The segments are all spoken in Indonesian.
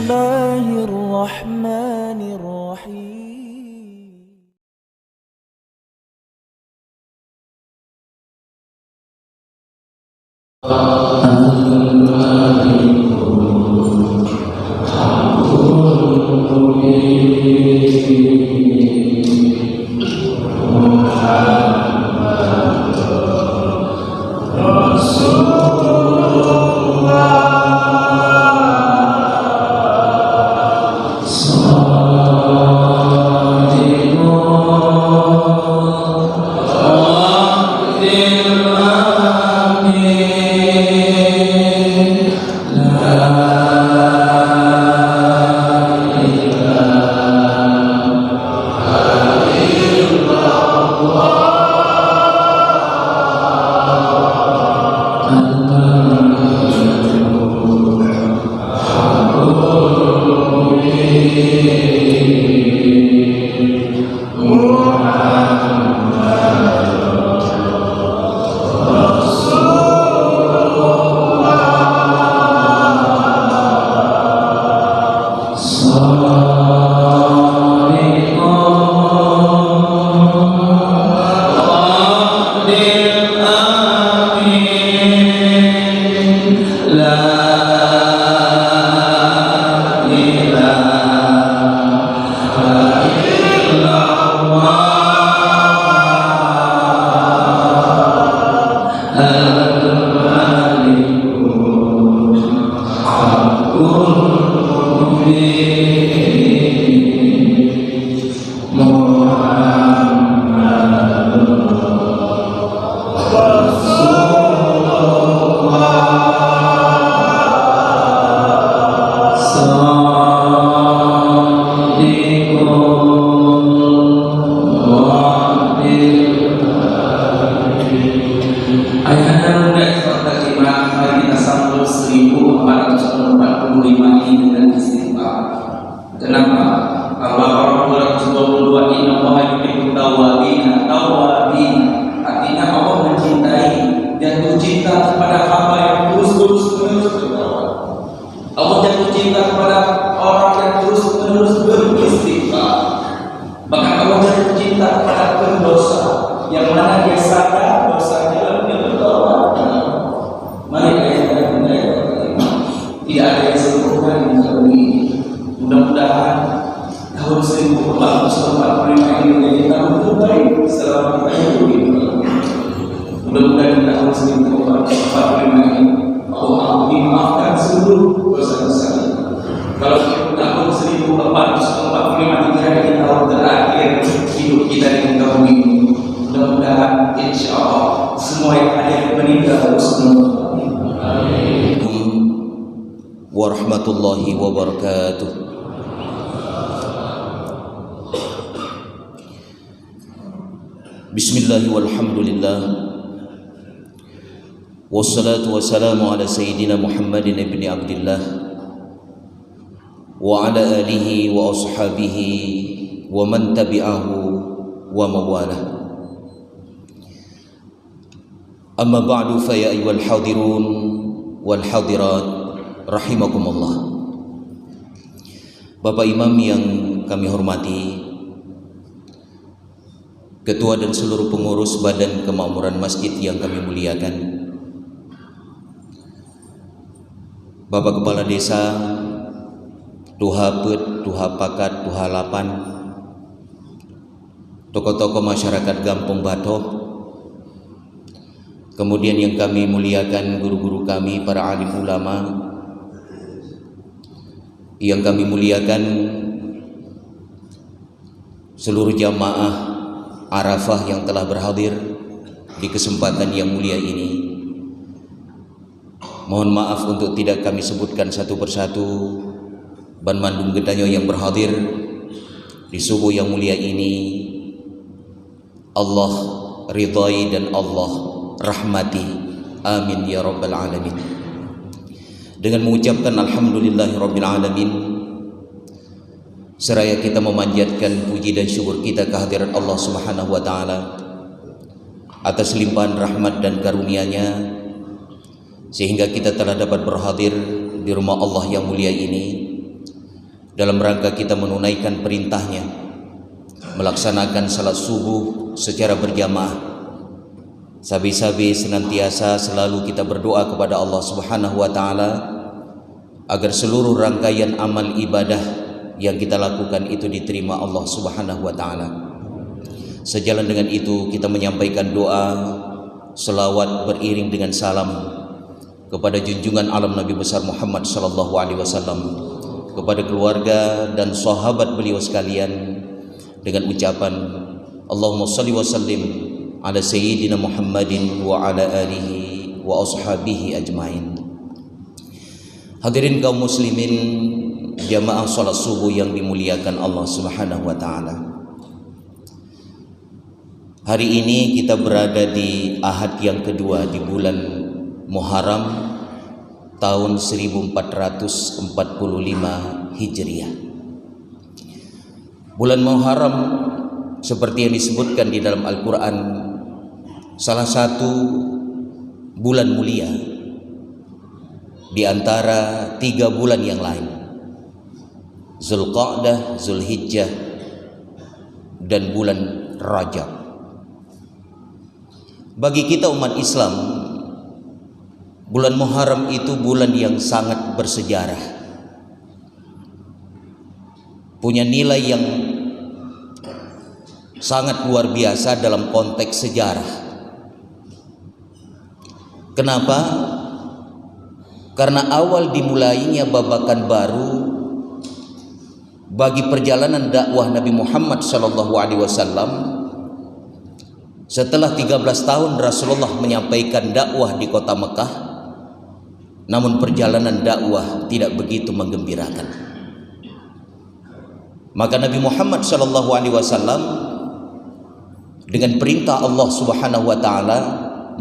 الله الرحمن الرحيم. Warahmatullahi wabarakatuh. Bismillahi walhamdulillah, wassalatu wassalamu ala sayyidina Muhammadin ibni Abdillah wa ala alihi wa ashabihi wa man tabi'ahu wa mawalah. Amma ba'du, fa ya ayyuhal hadirun wal hadirat rahimakumullah. Bapak Imam yang kami hormati, Ketua dan seluruh pengurus Badan Kemakmuran Masjid yang kami muliakan, Bapak Kepala Desa, Tuha Pet, Tuha Pakat, Tuha Lapan, tokoh-tokoh masyarakat Gampung Batoh, kemudian yang kami muliakan guru-guru kami, para alim ulama, yang kami muliakan seluruh jamaah Arafah yang telah berhadir di kesempatan yang mulia ini. Mohon maaf untuk tidak kami sebutkan satu persatu ban mandung gedanyo yang berhadir di subuh yang mulia ini. Allah ridhai dan Allah rahmati, amin ya rabbal alamin. Dengan mengucapkan alhamdulillahi rabbil alamin, seraya kita memanjatkan puji dan syukur kita kehadirat Allah Subhanahu wa taala atas limpahan rahmat dan karunia-Nya, sehingga kita telah dapat berhadir di rumah Allah yang mulia ini dalam rangka kita menunaikan perintahnya, melaksanakan salat subuh secara berjamaah. Sabi-sabi senantiasa selalu kita berdoa kepada Allah Subhanahu wa taala agar seluruh rangkaian amal ibadah yang kita lakukan itu diterima Allah Subhanahu wa taala. Sejalan dengan itu kita menyampaikan doa selawat beriring dengan salam kepada junjungan alam Nabi besar Muhammad sallallahu alaihi wasallam, kepada keluarga dan sahabat beliau sekalian, dengan ucapan Allahumma shalli wa sallim ala sayyidina Muhammadin wa ala alihi wa ashabihi ajmain. Hadirin kaum muslimin, jamaah salat subuh yang dimuliakan Allah Subhanahu wa taala. Hari ini kita berada di Ahad yang kedua di bulan Muharram tahun 1445 Hijriah. Bulan Muharram seperti yang disebutkan di dalam Al-Quran, salah satu bulan mulia di antara 3 bulan yang lain, Zulqa'dah, Zulhijjah, dan bulan Rajab. Bagi kita umat Islam, bulan Muharram itu bulan yang sangat bersejarah, punya nilai yang sangat luar biasa dalam konteks sejarah. Kenapa? Karena awal dimulainya babakan baru bagi perjalanan dakwah Nabi Muhammad SAW. Setelah 13 tahun Rasulullah menyampaikan dakwah di kota Mekah, namun perjalanan dakwah tidak begitu menggembirakan. Maka Nabi Muhammad SAW dengan perintah Allah Subhanahu wa taala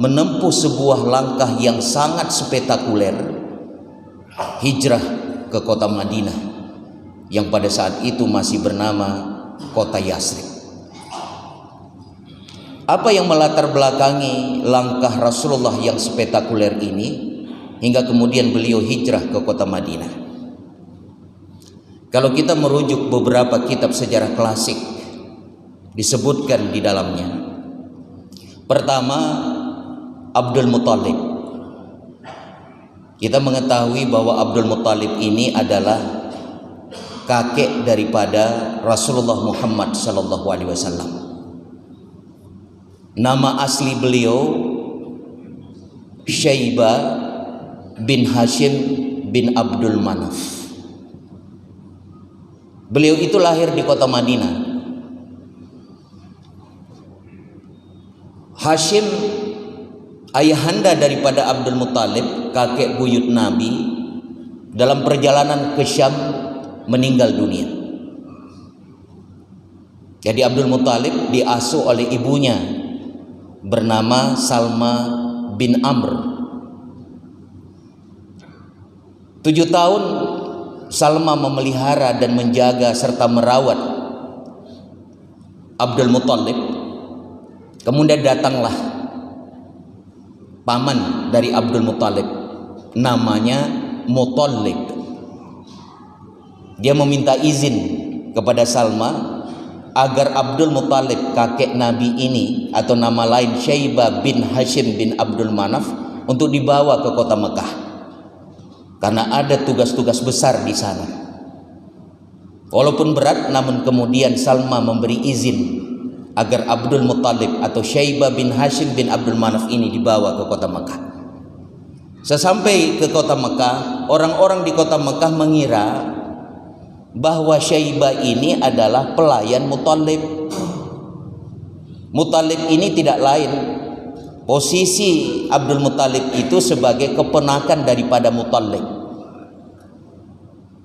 menempuh sebuah langkah yang sangat spektakuler, hijrah ke kota Madinah yang pada saat itu masih bernama kota Yasrib. Apa yang melatar belakangi langkah Rasulullah yang spektakuler ini hingga kemudian beliau hijrah ke kota Madinah? Kalau kita merujuk beberapa kitab sejarah klasik, disebutkan di dalamnya, pertama, Abdul Muthalib. Kita mengetahui bahwa Abdul Muthalib ini adalah kakek daripada Rasulullah Muhammad SAW. Nama asli beliau Syaibah bin Hashim bin Abdul Manaf. Beliau itu lahir di kota Madinah. Hashim, ayahanda daripada Abdul Muthalib, kakek buyut Nabi, dalam perjalanan ke Syam meninggal dunia. Jadi Abdul Muthalib diasuh oleh ibunya bernama Salma bin Amr. 7 tahun Salma memelihara dan menjaga serta merawat Abdul Muthalib. Kemudian datanglah paman dari Abdul Muthalib, namanya Muthalib. Dia meminta izin kepada Salma agar Abdul Muthalib, kakek Nabi ini, atau nama lain Syaibah bin Hashim bin Abdul Manaf, untuk dibawa ke kota Mekah karena ada tugas-tugas besar di sana. Walaupun berat, namun kemudian Salma memberi izin agar Abdul Muthalib atau Syaibah bin Hashim bin Abdul Manaf ini dibawa ke kota Mekah. Sesampai ke kota Mekah, orang-orang di kota Mekah mengira bahwa Syaibah ini adalah pelayan Muthalib. Muthalib ini tidak lain, posisi Abdul Muthalib itu sebagai keponakan daripada Muthalib.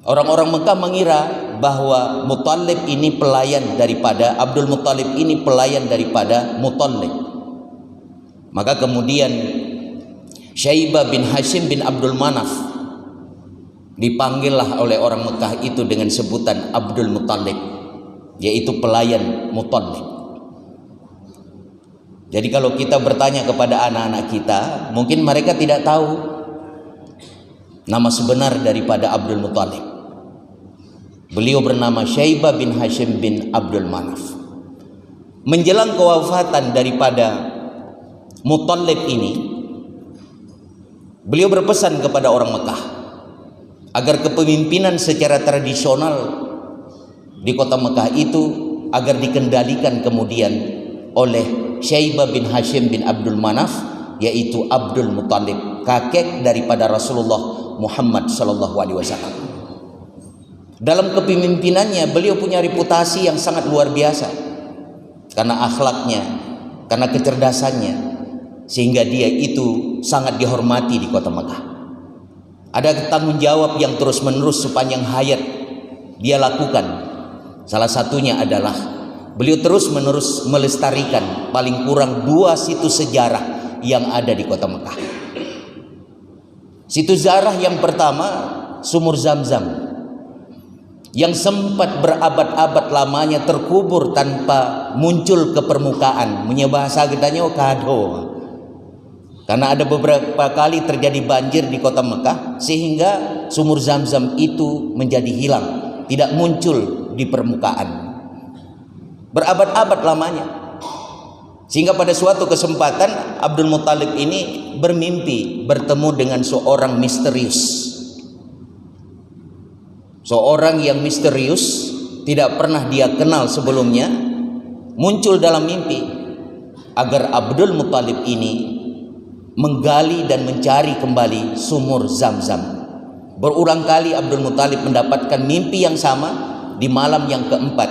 Orang-orang Mekah mengira bahwa Muthalib ini pelayan daripada Abdul Muthalib ini pelayan daripada Muthalib. Maka kemudian Syaibah bin Hashim bin Abdul Manaf dipanggillah oleh orang Mekah itu dengan sebutan Abdul Muthalib, yaitu pelayan Muthalib. Jadi kalau kita bertanya kepada anak-anak kita, mungkin mereka tidak tahu nama sebenar daripada Abdul Muthalib. Beliau bernama Syaibah bin Hashim bin Abdul Manaf. Menjelang kewafatan daripada Muttalib ini, beliau berpesan kepada orang Mekah agar kepemimpinan secara tradisional di kota Mekah itu agar dikendalikan kemudian oleh Syaibah bin Hashim bin Abdul Manaf, yaitu Abdul Muttalib, kakek daripada Rasulullah Muhammad SAW. Dalam kepemimpinannya beliau punya reputasi yang sangat luar biasa karena akhlaknya, karena kecerdasannya, sehingga dia itu sangat dihormati di kota Mekah. Ada tanggung jawab yang terus menerus sepanjang hayat dia lakukan. Salah satunya adalah beliau terus menerus melestarikan paling kurang 2 situs sejarah yang ada di kota Mekah. Situs sejarah yang pertama, Sumur Zamzam, yang sempat berabad-abad lamanya terkubur tanpa muncul ke permukaan. Punya bahasa gedanya kado. Karena ada beberapa kali terjadi banjir di kota Mekah, sehingga Sumur Zamzam itu menjadi hilang, tidak muncul di permukaan berabad-abad lamanya. Sehingga pada suatu kesempatan Abdul Muttalib ini bermimpi bertemu dengan seorang misterius. Seorang yang misterius, tidak pernah dia kenal sebelumnya, muncul dalam mimpi agar Abdul Muttalib ini menggali dan mencari kembali Sumur Zamzam. Berulang kali Abdul Muttalib mendapatkan mimpi yang sama. Di malam yang keempat,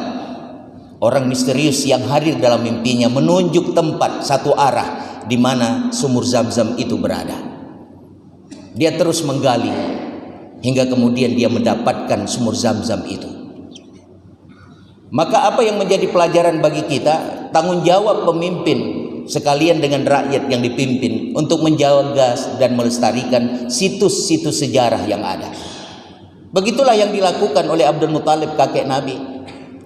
orang misterius yang hadir dalam mimpinya menunjuk tempat satu arah di mana Sumur Zamzam itu berada. Dia terus menggali hingga kemudian dia mendapatkan Sumur Zamzam itu. Maka apa yang menjadi pelajaran bagi kita? Tanggung jawab pemimpin sekalian dengan rakyat yang dipimpin untuk menjaga dan melestarikan situs-situs sejarah yang ada. Begitulah yang dilakukan oleh Abdul Muttalib, kakek Nabi.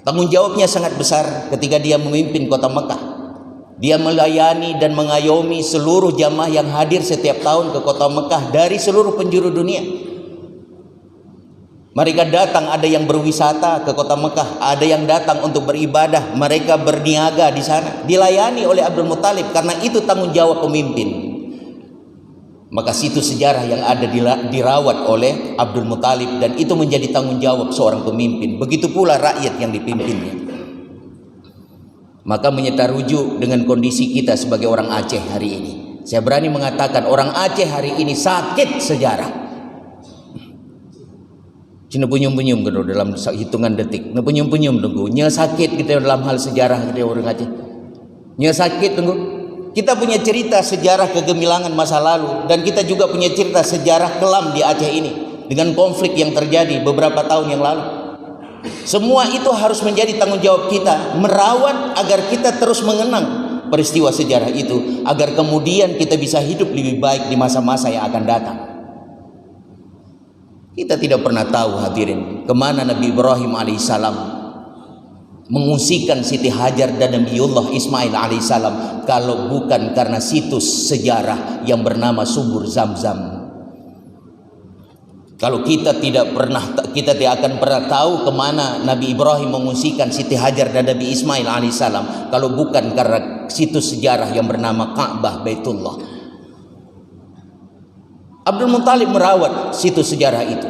Tanggung jawabnya sangat besar ketika dia memimpin kota Mekah. Dia melayani dan mengayomi seluruh jamaah yang hadir setiap tahun ke kota Mekah dari seluruh penjuru dunia. Mereka datang, ada yang berwisata ke kota Mekah, ada yang datang untuk beribadah, mereka berniaga di sana, dilayani oleh Abdul Muttalib karena itu tanggung jawab pemimpin. Maka situs sejarah yang ada dirawat oleh Abdul Muttalib dan itu menjadi tanggung jawab seorang pemimpin. Begitu pula rakyat yang dipimpinnya. Maka menyita rujuk dengan kondisi kita sebagai orang Aceh hari ini. Saya berani mengatakan orang Aceh hari ini sakit sejarah. Cina punyum-punyum gitu dalam hitungan detik. Punyum-punyum tunggu. Nya sakit kita dalam hal sejarah kita orang Aceh. Nya sakit tunggu. Kita punya cerita sejarah kegemilangan masa lalu dan kita juga punya cerita sejarah kelam di Aceh ini dengan konflik yang terjadi beberapa tahun yang lalu. Semua itu harus menjadi tanggung jawab kita merawat agar kita terus mengenang peristiwa sejarah itu agar kemudian kita bisa hidup lebih baik di masa-masa yang akan datang. Kita tidak pernah tahu hadirin kemana Nabi Ibrahim alaihissalam mengungsikan Siti Hajar dan Nabiullah Ismail alaihissalam kalau bukan karena situs sejarah yang bernama Sumur Zamzam. Kalau kita tidak akan pernah tahu kemana Nabi Ibrahim mengungsikan Siti Hajar dan Nabi Ismail alaihissalam kalau bukan karena situs sejarah yang bernama Ka'bah Baitullah. Abdul Muttalib merawat situs sejarah itu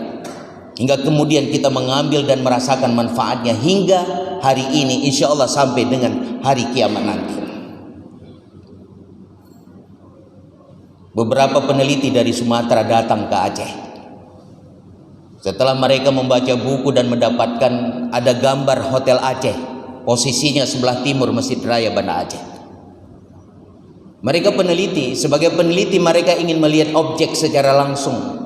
hingga kemudian kita mengambil dan merasakan manfaatnya hingga hari ini, insya Allah sampai dengan hari kiamat nanti. Beberapa peneliti dari Sumatera datang ke Aceh. Setelah mereka membaca buku dan mendapatkan ada gambar Hotel Aceh, posisinya sebelah timur Masjid Raya Banda Aceh. Mereka peneliti, sebagai peneliti mereka ingin melihat objek secara langsung.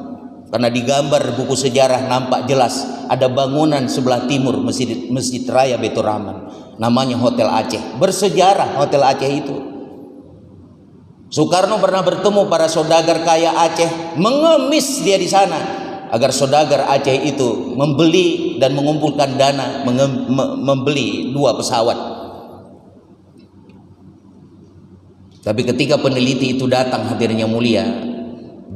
Karena di gambar buku sejarah nampak jelas ada bangunan sebelah timur Masjid Raya Baitur Rahman. Namanya Hotel Aceh. Bersejarah Hotel Aceh itu. Soekarno pernah bertemu para saudagar kaya Aceh, mengemis dia di sana agar saudagar Aceh itu membeli dan mengumpulkan dana membeli 2 pesawat. Tapi ketika peneliti itu datang hadirin yang mulia,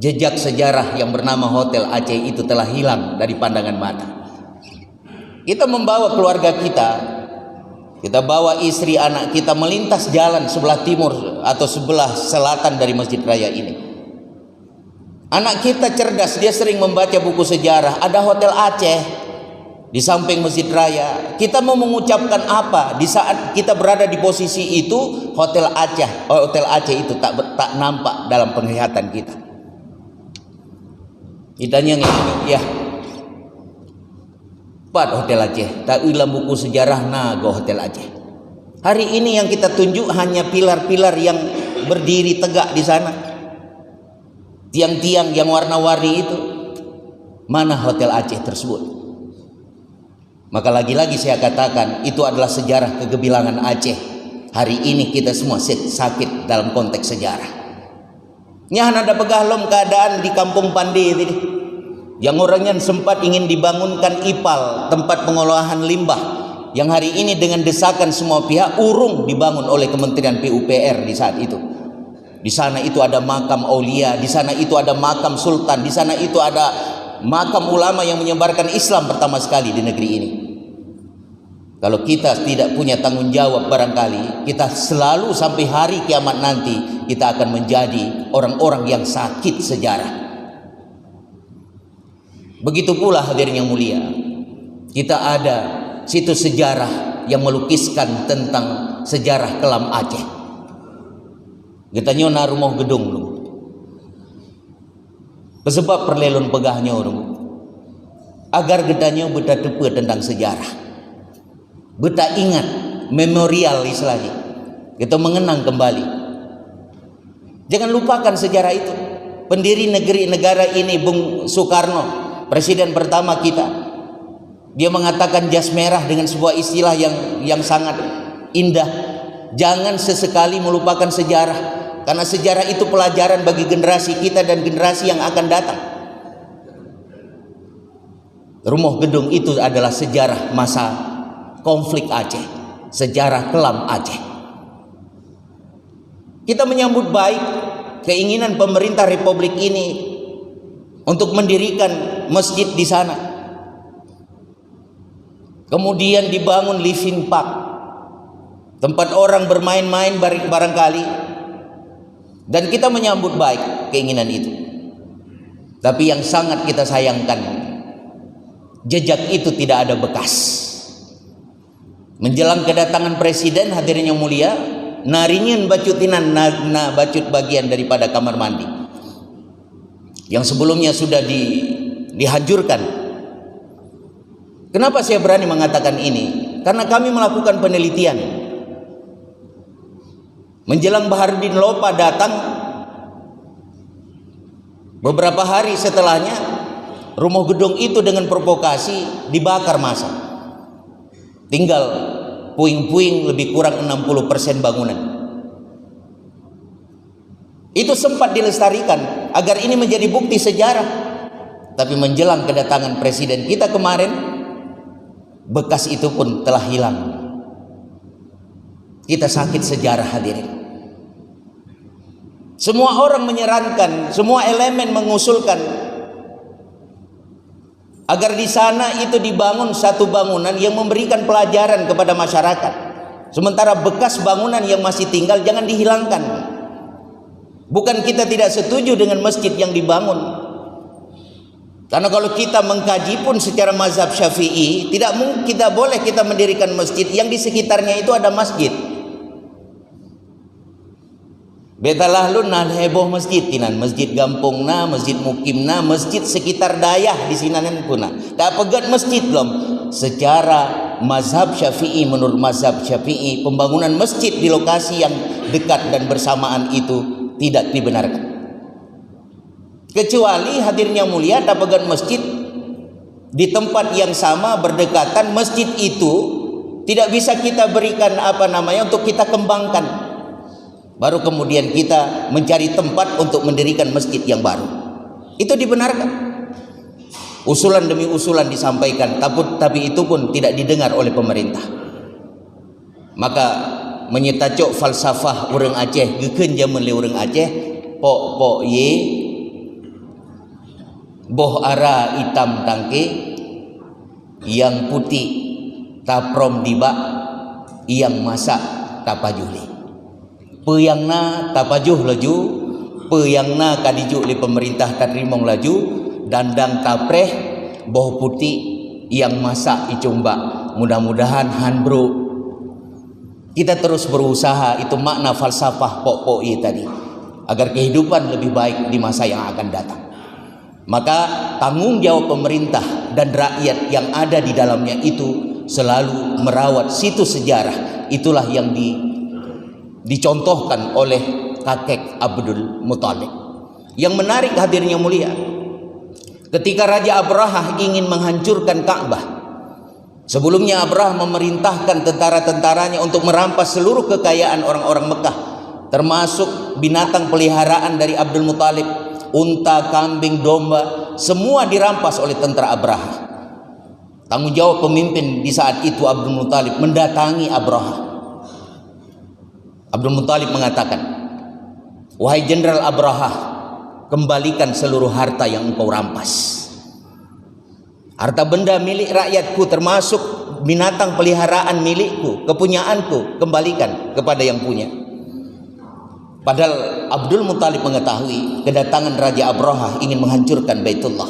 jejak sejarah yang bernama Hotel Aceh itu telah hilang dari pandangan mata. Kita membawa keluarga kita bawa istri anak kita melintas jalan sebelah timur atau sebelah selatan dari Masjid Raya ini. Anak kita cerdas, dia sering membaca buku sejarah. Ada Hotel Aceh di samping Masjid Raya. Kita mau mengucapkan apa di saat kita berada di posisi itu? Hotel Aceh itu tak nampak dalam penglihatan kita. Kitanya ya, Pat Hotel Aceh, tak ulang buku sejarah nago Hotel Aceh. Hari ini yang kita tunjuk hanya pilar-pilar yang berdiri tegak di sana. Tiang-tiang yang warna-warni itu. Mana Hotel Aceh tersebut? Maka lagi-lagi saya katakan itu adalah sejarah kegebilangan Aceh. Hari ini kita semua sakit dalam konteks sejarah. Nyahan ada pegahlom keadaan di Kampung Pandi ini. Yang orangnya sempat ingin dibangunkan IPAL, tempat pengolahan limbah, yang hari ini dengan desakan semua pihak urung dibangun oleh Kementerian PUPR di saat itu. Di sana itu ada makam aulia, di sana itu ada makam sultan, di sana itu ada makam ulama yang menyebarkan Islam pertama sekali di negeri ini. Kalau kita tidak punya tanggung jawab, barangkali kita selalu sampai hari kiamat nanti kita akan menjadi orang-orang yang sakit sejarah. Begitu pula hadirin yang mulia, kita ada situs sejarah yang melukiskan tentang sejarah kelam Aceh. Getanya na rumah gedung lu. Sebab perlelon pegahnya orang. Agar getanya beta tepe tentang sejarah. Beta ingat memorial istilahnya. Kita mengenang kembali. Jangan lupakan sejarah itu. Pendiri negara ini Bung Soekarno, presiden pertama kita. Dia mengatakan jas merah dengan sebuah istilah yang sangat indah. Jangan sesekali melupakan sejarah. Karena sejarah itu pelajaran bagi generasi kita dan generasi yang akan datang. Rumah gedung itu adalah sejarah masa konflik Aceh, sejarah kelam Aceh. Kita menyambut baik keinginan pemerintah Republik ini untuk mendirikan masjid di sana. Kemudian dibangun living park, tempat orang bermain-main barangkali. Dan kita menyambut baik keinginan itu. Tapi yang sangat kita sayangkan, jejak itu tidak ada bekas. Menjelang kedatangan presiden, hadirin yang mulia, naringan bacutinan bacut bagian daripada kamar mandi yang sebelumnya sudah dihancurkan. Kenapa saya berani mengatakan ini? Karena kami melakukan penelitian. Menjelang Baharudin Lopa datang, beberapa hari setelahnya rumah gedung itu dengan provokasi dibakar massa. Tinggal puing-puing lebih kurang 60% bangunan. Itu sempat dilestarikan agar ini menjadi bukti sejarah. Tapi menjelang kedatangan presiden kita kemarin, bekas itu pun telah hilang. Kita sakit sejarah hadirin. Semua orang menyarankan, semua elemen mengusulkan agar di sana itu dibangun satu bangunan yang memberikan pelajaran kepada masyarakat. Sementara bekas bangunan yang masih tinggal jangan dihilangkan. Bukan kita tidak setuju dengan masjid yang dibangun. Karena kalau kita mengkaji pun secara mazhab Syafi'i, tidak boleh kita mendirikan masjid yang di sekitarnya itu ada masjid. Betalah lu nah heboh masjid tinan, masjid gampungna, masjid mukimna, masjid sekitar dayah di sinanan puna. Tak pegat masjid belum. Secara mazhab Syafi'i, menurut mazhab Syafi'i, pembangunan masjid di lokasi yang dekat dan bersamaan itu tidak dibenarkan. Kecuali hadirnya mulia tak pegat masjid di tempat yang sama berdekatan, masjid itu tidak bisa kita berikan untuk kita kembangkan. Baru kemudian kita mencari tempat untuk mendirikan masjid yang baru. Itu dibenarkan. Usulan demi usulan disampaikan, tapi itu pun tidak didengar oleh pemerintah. Maka menyetacok falsafah orang Aceh, geken zaman le orang Aceh, pok ye, boh ara hitam tangke, yang putih taprom dibak yang masak tapajuli peyangna tapajuh laju peyangna kadiju li pemerintah kadrimong laju dandang tapreh boh putih yang masak icumba. Mudah-mudahan handbro kita terus berusaha, itu makna falsafah pokok tadi, agar kehidupan lebih baik di masa yang akan datang. Maka tanggung jawab pemerintah dan rakyat yang ada di dalamnya itu selalu merawat situs sejarah. Itulah yang dicontohkan oleh kakek Abdul Muthalib. Yang menarik hadirnya mulia, ketika Raja Abrahah ingin menghancurkan Ka'bah, sebelumnya Abrahah memerintahkan tentara-tentaranya untuk merampas seluruh kekayaan orang-orang Mekah, termasuk binatang peliharaan dari Abdul Muthalib, unta, kambing, domba, semua dirampas oleh tentara Abrahah. Tanggung jawab pemimpin di saat itu Abdul Muthalib mendatangi Abrahah. Abdul Muthalib mengatakan, "Wahai Jenderal Abrahah, kembalikan seluruh harta yang engkau rampas. Harta benda milik rakyatku, termasuk binatang peliharaan milikku, kepunyaanku, kembalikan kepada yang punya." Padahal Abdul Muthalib mengetahui kedatangan Raja Abrahah ingin menghancurkan Baitullah.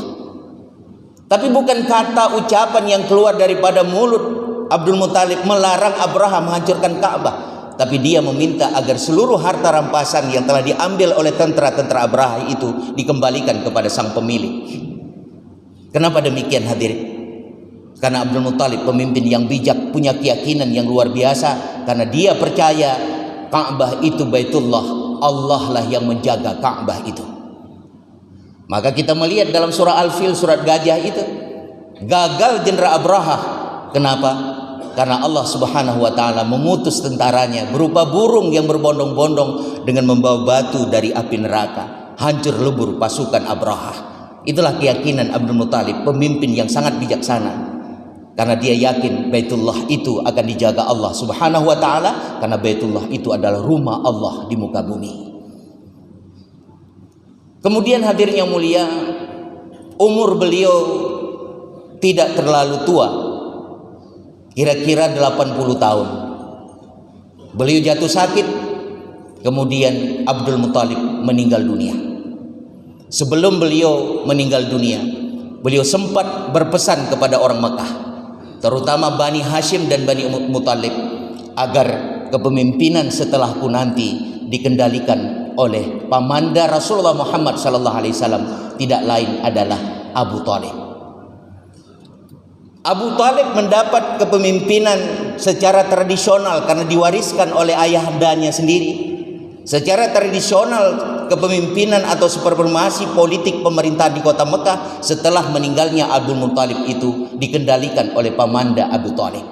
Tapi bukan kata ucapan yang keluar daripada mulut Abdul Muthalib melarang Abrahah menghancurkan Ka'bah, tapi dia meminta agar seluruh harta rampasan yang telah diambil oleh tentara-tentara Abrahah itu dikembalikan kepada sang pemilik. Kenapa demikian hadirin? Karena Abdul Muthalib pemimpin yang bijak, punya keyakinan yang luar biasa, karena dia percaya Ka'bah itu Baitullah, Allah lah yang menjaga Ka'bah itu. Maka kita melihat dalam surah Al-Fil, surat gajah itu, gagal Jenderal Abrahah. Kenapa? Karena Allah Subhanahu wa taala mengutus tentaranya berupa burung yang berbondong-bondong dengan membawa batu dari api neraka, hancur lebur pasukan Abrahah. Itulah keyakinan Abdul Muthalib, pemimpin yang sangat bijaksana, karena dia yakin Baitullah itu akan dijaga Allah Subhanahu wa taala, karena Baitullah itu adalah rumah Allah di muka bumi. Kemudian hadirnya mulia, umur beliau tidak terlalu tua, kira-kira 80 tahun. Beliau jatuh sakit, kemudian Abdul Muthalib meninggal dunia. Sebelum beliau meninggal dunia, beliau sempat berpesan kepada orang Mekah, terutama Bani Hashim dan Bani Muthalib, agar kepemimpinan setelahku nanti dikendalikan oleh pamanda Rasulullah Muhammad sallallahu alaihi wasallam, tidak lain adalah Abu Thalib. Abu Thalib mendapat kepemimpinan secara tradisional karena diwariskan oleh ayahandanya sendiri. Secara tradisional kepemimpinan atau supremasi politik pemerintah di kota Mekah setelah meninggalnya Abdul Muthalib itu dikendalikan oleh pamanda Abu Thalib.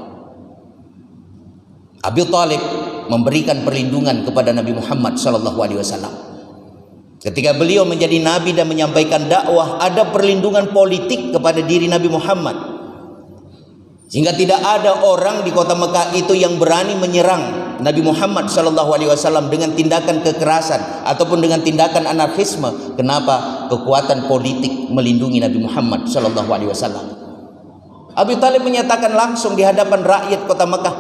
Abu Thalib memberikan perlindungan kepada Nabi Muhammad SAW. Ketika beliau menjadi nabi dan menyampaikan dakwah, ada perlindungan politik kepada diri Nabi Muhammad, sehingga tidak ada orang di kota Mekah itu yang berani menyerang Nabi Muhammad SAW dengan tindakan kekerasan ataupun dengan tindakan anarkisme. Kenapa? Kekuatan politik melindungi Nabi Muhammad SAW. Abu Thalib menyatakan langsung di hadapan rakyat kota Mekah,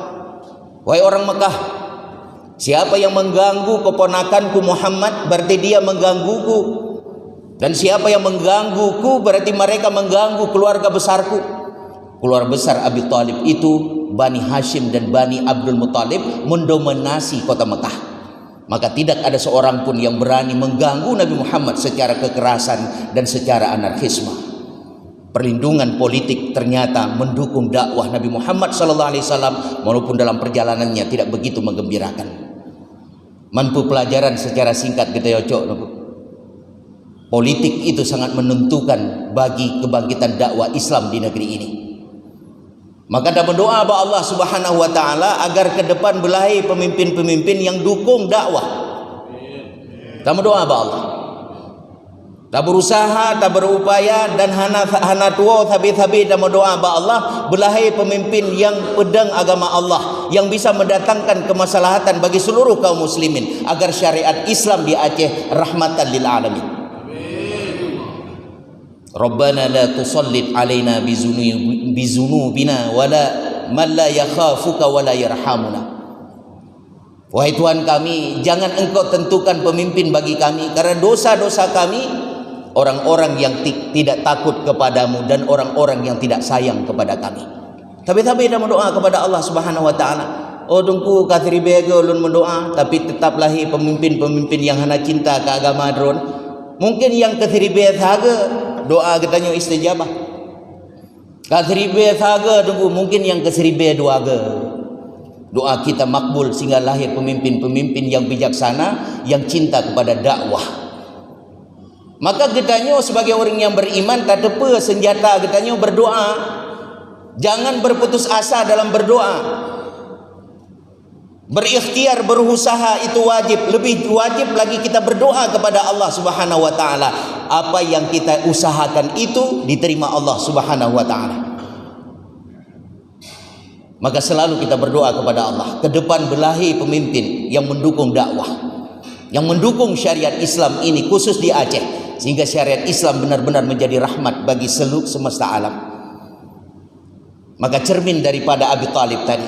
"Wahai orang Mekah, siapa yang mengganggu keponakanku Muhammad, berarti dia menggangguku. Dan siapa yang menggangguku, berarti mereka mengganggu keluarga besarku." Keluarga besar Abi Thalib itu Bani Hashim dan Bani Abdul Muthalib mendominasi kota Mekah. Maka tidak ada seorang pun yang berani mengganggu Nabi Muhammad secara kekerasan dan secara anarkisme. Perlindungan politik ternyata mendukung dakwah Nabi Muhammad SAW, walaupun dalam perjalanannya tidak begitu menggembirakan. Mampu pelajaran secara singkat kita yocok, politik itu sangat menentukan bagi kebangkitan dakwah Islam di negeri ini. Maka kita berdoa kepada Allah Subhanahu wa taala agar ke depan belahi pemimpin-pemimpin yang dukung dakwah. Kita berdoa kepada Allah. Kita berusaha, kita berupaya, dan hana tua thabit-thabit dan berdoa kepada Allah belahi pemimpin yang pedang agama Allah, yang bisa mendatangkan kemaslahatan bagi seluruh kaum muslimin, agar syariat Islam di Aceh rahmatan lil alamin. Rabbana la tusallit alaina bizunubina wala man la yakhafuka wa la yarhamuna. Wahai Tuhan kami, jangan Engkau tentukan pemimpin bagi kami, karena dosa-dosa kami orang-orang yang tidak takut kepadamu dan orang-orang yang tidak sayang kepada kami. Tapi dah mendoa kepada Allah Subhanahu wa taala. Oh dengku kathiri bega ulun mendoa, tapi tetap lahi pemimpin-pemimpin yang hana cinta ke agama dron. Mungkin yang kathiri bega thaga doa katanya istijabah. Kathiri bega thaga dengku mungkin yang kathiri bega doa kita makbul sehingga lahir pemimpin-pemimpin yang bijaksana, yang cinta kepada dakwah. Maka katanya sebagai orang yang beriman tak tepa senjata katanya berdoa. Jangan berputus asa dalam berdoa. Berikhtiar, berusaha itu wajib. Lebih wajib lagi kita berdoa kepada Allah Subhanahu wa taala. Apa yang kita usahakan itu diterima Allah Subhanahu wa taala. Maka selalu kita berdoa kepada Allah. Ke depan belahi pemimpin yang mendukung dakwah, yang mendukung syariat Islam ini khusus di Aceh, sehingga syariat Islam benar-benar menjadi rahmat bagi seluruh semesta alam. Maka cermin daripada Abi Talib tadi,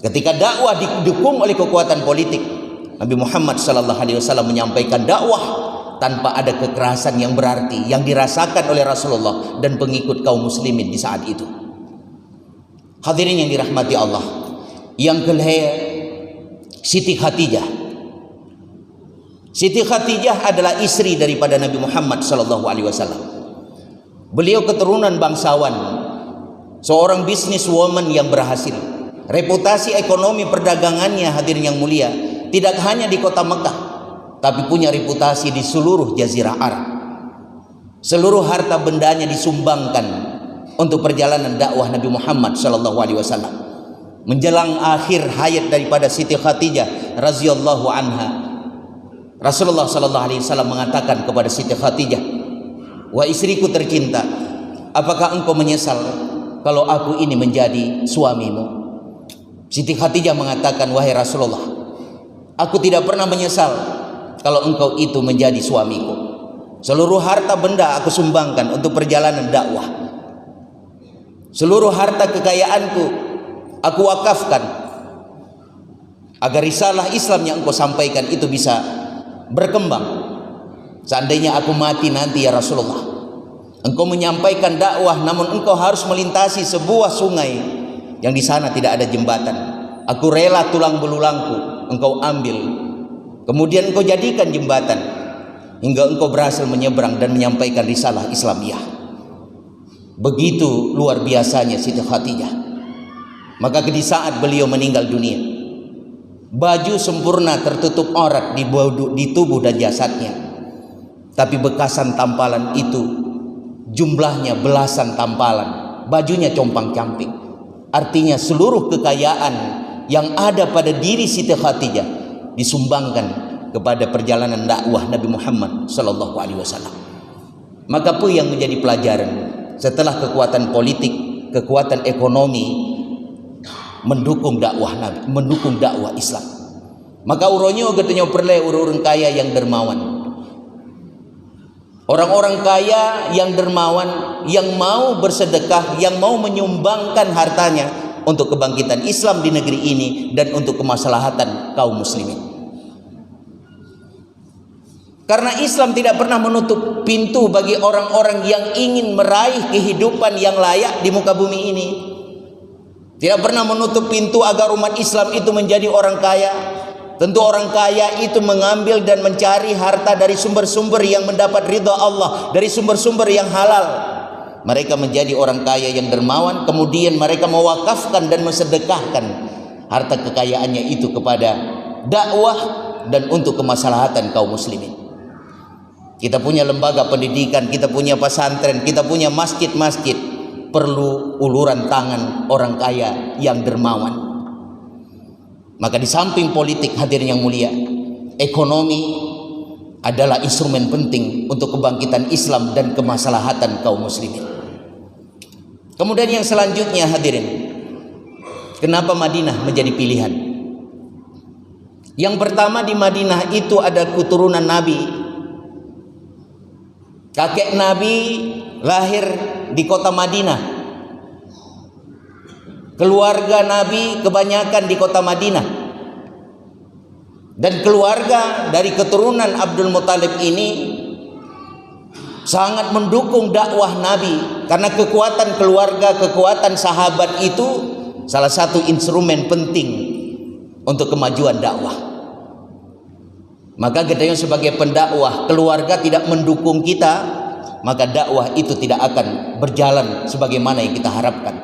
ketika dakwah didukung oleh kekuatan politik, Nabi Muhammad SAW menyampaikan dakwah tanpa ada kekerasan yang berarti yang dirasakan oleh Rasulullah dan pengikut kaum muslimin di saat itu. Hadirin yang dirahmati Allah, yang kelihatan Siti Khadijah. Siti Khadijah adalah istri daripada Nabi Muhammad SAW. Beliau keturunan bangsawan, seorang businesswoman yang berhasil. Reputasi ekonomi perdagangannya, hadirin yang mulia, tidak hanya di kota Mekah, tapi punya reputasi di seluruh Jazirah Arab. Seluruh harta bendanya disumbangkan untuk perjalanan dakwah Nabi Muhammad SAW. Menjelang akhir hayat daripada Siti Khadijah radhiyallahu anha, Rasulullah SAW mengatakan kepada Siti Khadijah, "Wah istriku tercinta, apakah engkau menyesal kalau aku ini menjadi suamimu?" Siti Khadijah mengatakan, "Wahai Rasulullah, aku tidak pernah menyesal kalau engkau itu menjadi suamiku. Seluruh harta benda aku sumbangkan untuk perjalanan dakwah. Seluruh harta kekayaanku aku wakafkan agar risalah Islam yang engkau sampaikan itu bisa berkembang. Seandainya aku mati nanti ya Rasulullah, engkau menyampaikan dakwah namun engkau harus melintasi sebuah sungai yang di sana tidak ada jembatan. Aku rela tulang belulangku engkau ambil, kemudian engkau jadikan jembatan hingga engkau berhasil menyeberang dan menyampaikan risalah Islamiyah." Begitu luar biasanya Siti Khadijah. Maka di saat beliau meninggal dunia, baju sempurna tertutup aurat di tubuh dan jasadnya, tapi bekasan tampalan itu jumlahnya belasan tampalan. Bajunya compang-camping. Artinya seluruh kekayaan yang ada pada diri Siti Khadijah disumbangkan kepada perjalanan dakwah Nabi Muhammad SAW. Maka apa yang menjadi pelajaran setelah kekuatan politik, kekuatan ekonomi mendukung dakwah Nabi, mendukung dakwah Islam? Maka uronyo katanya perle orang kaya yang dermawan. Orang-orang kaya yang dermawan, yang mau bersedekah, yang mau menyumbangkan hartanya untuk kebangkitan Islam di negeri ini dan untuk kemaslahatan kaum muslimin. Karena Islam tidak pernah menutup pintu bagi orang-orang yang ingin meraih kehidupan yang layak di muka bumi ini. Tidak pernah menutup pintu agar umat Islam itu menjadi orang kaya. Tentu orang kaya itu mengambil dan mencari harta dari sumber-sumber yang mendapat ridha Allah, dari sumber-sumber yang halal. Mereka menjadi orang kaya yang dermawan, kemudian mereka mewakafkan dan mensedekahkan harta kekayaannya itu kepada dakwah dan untuk kemaslahatan kaum muslimin. Kita punya lembaga pendidikan, kita punya pesantren, kita punya masjid-masjid. Perlu uluran tangan orang kaya yang dermawan. Maka di samping politik, hadirin yang mulia, ekonomi adalah instrumen penting untuk kebangkitan Islam dan kemaslahatan kaum muslimin. Kemudian yang selanjutnya, hadirin, kenapa Madinah menjadi pilihan? Yang pertama, di Madinah itu ada keturunan Nabi. Kakek Nabi lahir di kota Madinah. Keluarga Nabi kebanyakan di kota Madinah. Dan keluarga dari keturunan Abdul Muthalib ini sangat mendukung dakwah Nabi, karena kekuatan keluarga, kekuatan sahabat itu salah satu instrumen penting untuk kemajuan dakwah. Maka kita sebagai pendakwah, keluarga tidak mendukung kita, maka dakwah itu tidak akan berjalan sebagaimana yang kita harapkan.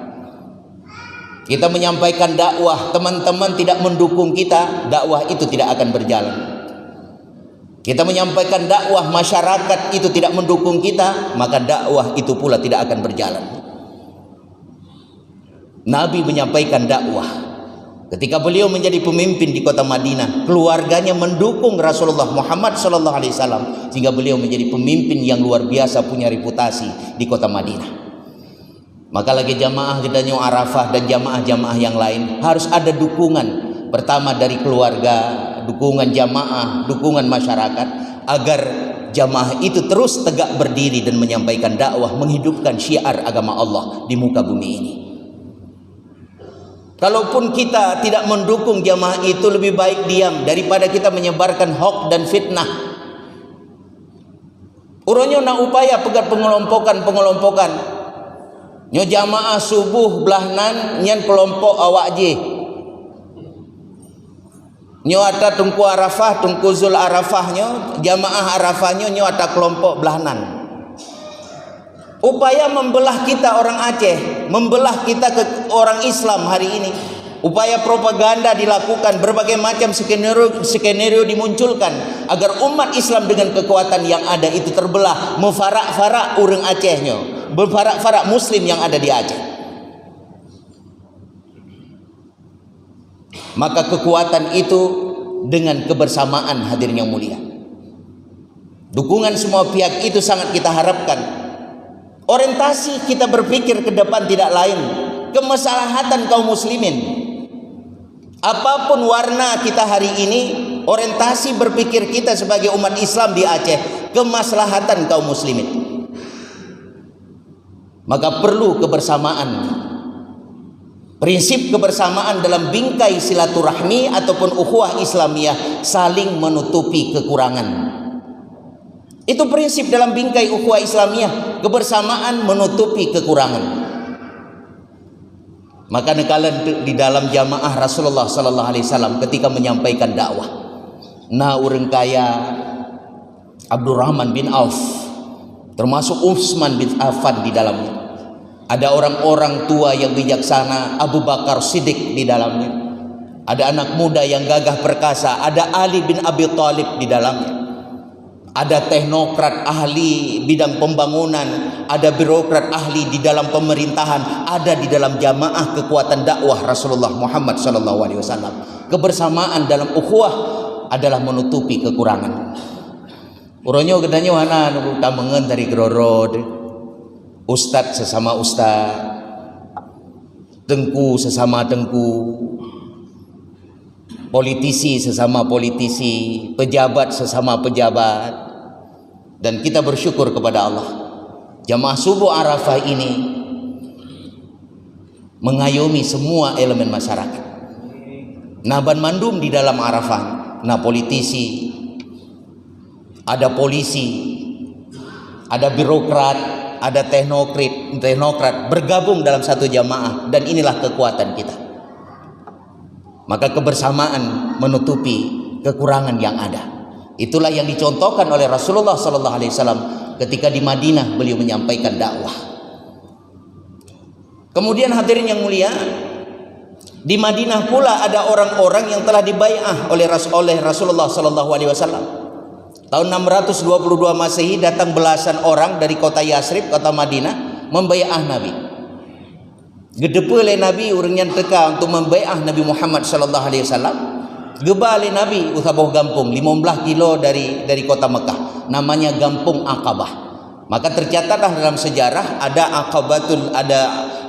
Kita menyampaikan dakwah, teman-teman tidak mendukung kita, dakwah itu tidak akan berjalan. Kita menyampaikan dakwah, masyarakat itu tidak mendukung kita, maka dakwah itu pula tidak akan berjalan. Nabi menyampaikan dakwah. Ketika beliau menjadi pemimpin di kota Madinah, keluarganya mendukung Rasulullah Muhammad SAW, sehingga beliau menjadi pemimpin yang luar biasa, punya reputasi di kota Madinah. Maka lagi jamaah Gedanyo Arafah dan jamaah-jamaah yang lain harus ada dukungan, pertama dari keluarga, dukungan jamaah, dukungan masyarakat, agar jamaah itu terus tegak berdiri dan menyampaikan dakwah, menghidupkan syiar agama Allah di muka bumi ini. Kalaupun kita tidak mendukung jamaah itu, lebih baik diam daripada kita menyebarkan hoax dan fitnah. Uronyo na upaya pegat pengelompokan. Nyo jamaah subuh belahnan nyan kelompok awak je. Nyo ata tungku Arafah, tungku Zul Arafahnya, jamaah Arafahnya nyo ata kelompok belahnan. Upaya membelah kita orang Aceh, membelah kita ke orang Islam hari ini. Upaya propaganda dilakukan, berbagai macam skenario dimunculkan agar umat Islam dengan kekuatan yang ada itu terbelah, memfarak-farak orang Acehnya, berfarak-farak Muslim yang ada di Aceh. Maka kekuatan itu dengan kebersamaan hadirin yang mulia. Dukungan semua pihak itu sangat kita harapkan. Orientasi kita berpikir ke depan tidak lain kemaslahatan kaum muslimin. Apapun warna kita hari ini, orientasi berpikir kita sebagai umat Islam di Aceh kemaslahatan kaum muslimin. Maka perlu kebersamaan. Prinsip kebersamaan dalam bingkai silaturahmi ataupun ukhuwah Islamiyah, saling menutupi kekurangan. Itu prinsip dalam bingkai ukhuwah Islamiyah, kebersamaan menutupi kekurangan. Maka nekalan di dalam jamaah Rasulullah sallallahu alaihi wasallam ketika menyampaikan dakwah, na urang kaya Abdurrahman bin Auf, termasuk Utsman bin Affan di dalamnya. Ada orang-orang tua yang bijaksana, Abu Bakar Siddiq di dalamnya. Ada anak muda yang gagah perkasa, ada Ali bin Abi Thalib di dalamnya. Ada teknokrat ahli bidang pembangunan, ada birokrat ahli di dalam pemerintahan, ada di dalam jamaah kekuatan dakwah Rasulullah Muhammad SAW. Kebersamaan dalam ukhuwah adalah menutupi kekurangan. Uronyo gedanyo hana tamengen dari gerorod, ustad sesama ustad, tengku sesama tengku, politisi sesama politisi, pejabat sesama pejabat. Dan kita bersyukur kepada Allah, jamaah subuh Arafah ini mengayomi semua elemen masyarakat. Naban mandum di dalam Arafah, nah politisi, ada polisi, ada birokrat, ada teknokrat bergabung dalam satu jamaah, dan inilah kekuatan kita. Maka kebersamaan menutupi kekurangan yang ada. Itulah yang dicontohkan oleh Rasulullah SAW ketika di Madinah beliau menyampaikan dakwah. Kemudian hadirin yang mulia, di Madinah pula ada orang-orang yang telah dibai'ah oleh Rasulullah SAW. Tahun 622 Masehi datang belasan orang dari kota Yasrib, kota Madinah, membai'ah Nabi. Gedepe oleh Nabi urang yang teka untuk membai'ah Nabi Muhammad SAW. Gebali Nabi usaboh gampung 15 kilo dari kota Mekah, namanya Gampung Aqabah. Maka tercatatlah dalam sejarah ada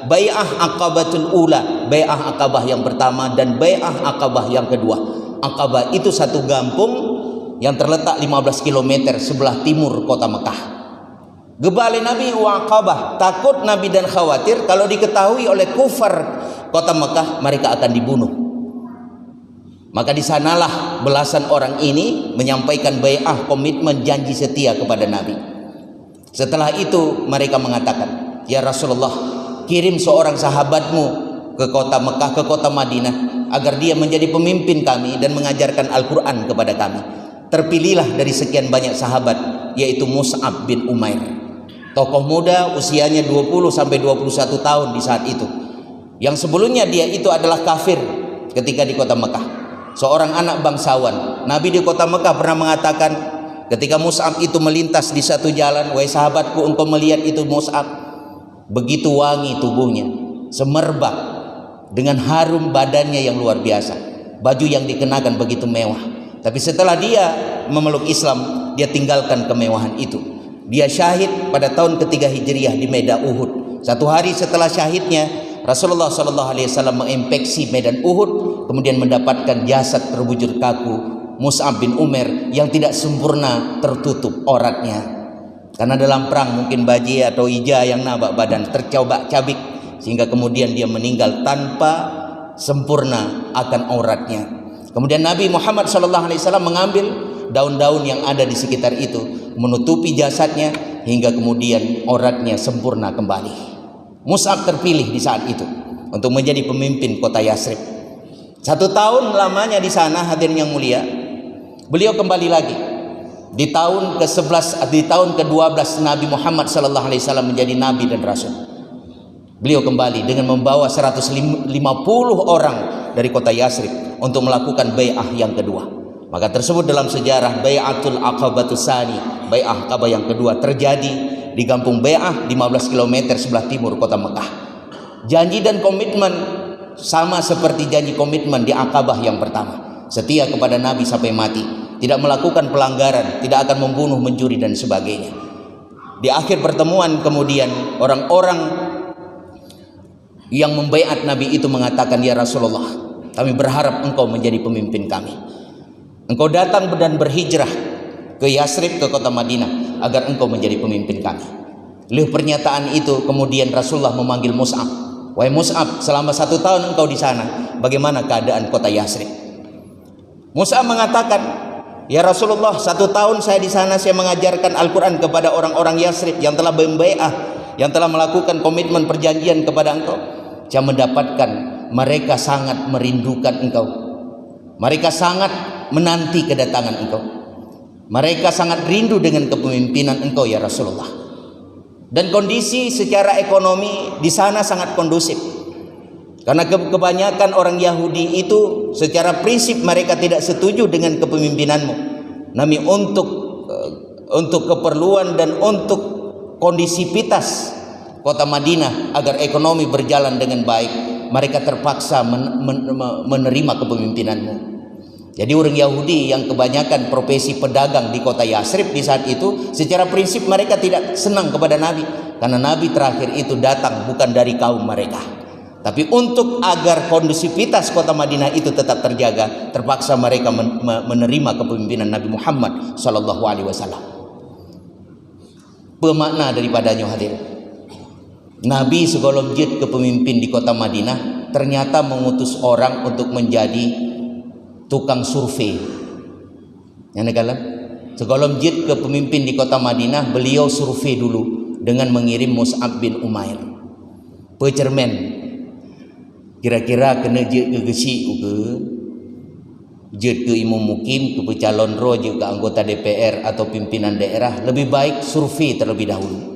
bai'ah Aqabatul Ula, bai'ah Aqabah yang pertama dan bai'ah Aqabah yang kedua. Aqabah itu satu gampung yang terletak 15 km sebelah timur kota Mekah. Gebali Nabi wa Aqabah, takut Nabi dan khawatir kalau diketahui oleh kota Mekah, mereka akan dibunuh. Maka di sanalah belasan orang ini menyampaikan bai'ah, komitmen janji setia kepada Nabi. Setelah itu mereka mengatakan, ya Rasulullah, kirim seorang sahabatmu ke kota Mekah, ke kota Madinah, agar dia menjadi pemimpin kami dan mengajarkan Al-Quran kepada kami. Terpilihlah dari sekian banyak sahabat, yaitu Mus'ab bin Umair, tokoh muda usianya 20 sampai 21 tahun di saat itu. Yang sebelumnya dia itu adalah kafir ketika di kota Mekah, seorang anak bangsawan. Nabi di kota Mekah pernah mengatakan ketika Mus'ab itu melintas di satu jalan, wahai sahabatku, engkau melihat itu Mus'ab, begitu wangi tubuhnya, semerbak, dengan harum badannya yang luar biasa, baju yang dikenakan begitu mewah. Tapi setelah dia memeluk Islam, dia tinggalkan kemewahan itu. Dia syahid pada tahun ketiga Hijriah di medan Uhud. Satu hari setelah syahidnya, Rasulullah SAW menginspeksi medan Uhud, kemudian mendapatkan jasad terbujur kaku Mus'ab bin Umair yang tidak sempurna tertutup auratnya. Karena dalam perang mungkin baji atau ija yang nabak badan tercabik, sehingga kemudian dia meninggal tanpa sempurna akan auratnya. Kemudian Nabi Muhammad SAW mengambil daun-daun yang ada di sekitar itu, menutupi jasadnya hingga kemudian auratnya sempurna kembali. Mus'ab terpilih di saat itu untuk menjadi pemimpin kota Yasrib. 1 tahun lamanya di sana, hadirin yang mulia. Beliau kembali lagi di tahun ke-11, di tahun ke-12 Nabi Muhammad SAW menjadi nabi dan rasul. Beliau kembali dengan membawa 150 orang dari kota Yasrib untuk melakukan bai'ah yang kedua. Maka tersebut dalam sejarah Bai'atul Aqabatus Tsani, bai'ah Aqabah yang kedua, terjadi di kampung Bai'ah 15 km sebelah timur kota Mekah. Janji dan komitmen sama seperti janji komitmen di Aqabah yang pertama. Setia kepada Nabi sampai mati, tidak melakukan pelanggaran, tidak akan membunuh, mencuri dan sebagainya. Di akhir pertemuan kemudian orang-orang yang membaiat Nabi itu mengatakan, ya Rasulullah, kami berharap engkau menjadi pemimpin kami. Engkau datang dan berhijrah ke Yasrib, ke kota Madinah, agar engkau menjadi pemimpin kami. Lewat pernyataan itu kemudian Rasulullah memanggil Mus'ab. Wahai Mus'ab, selama 1 tahun engkau di sana, bagaimana keadaan kota Yasrib? Mus'ab mengatakan, ya Rasulullah, 1 tahun saya di sana, saya mengajarkan Al-Quran kepada orang-orang Yasrib yang telah membai'ah, yang telah melakukan komitmen perjanjian kepada engkau. Saya mendapatkan mereka sangat merindukan engkau. Mereka sangat menanti kedatangan engkau. Mereka sangat rindu dengan kepemimpinan engkau ya Rasulullah. Dan kondisi secara ekonomi di sana sangat kondusif. Karena kebanyakan orang Yahudi itu secara prinsip mereka tidak setuju dengan kepemimpinanmu. Namun untuk keperluan dan untuk kondisivitas kota Madinah agar ekonomi berjalan dengan baik, mereka terpaksa menerima kepemimpinanmu. Jadi orang Yahudi yang kebanyakan profesi pedagang di kota Yasrib di saat itu, secara prinsip mereka tidak senang kepada Nabi, karena Nabi terakhir itu datang bukan dari kaum mereka. Tapi untuk agar kondusivitas kota Madinah itu tetap terjaga, terpaksa mereka menerima kepemimpinan Nabi Muhammad SAW. Pemakna daripadanya hadir, Nabi segolong jid kepemimpin di kota Madinah ternyata mengutus orang untuk menjadi tukang survei. Yang negara segolong jid kepemimpin di kota Madinah, beliau survei dulu dengan mengirim Mus'ab bin Umair. Pecermen kira-kira kena jid ke gesi ke jid ke imam mukim, ke calon roh, ke anggota DPR atau pimpinan daerah, lebih baik survei terlebih dahulu.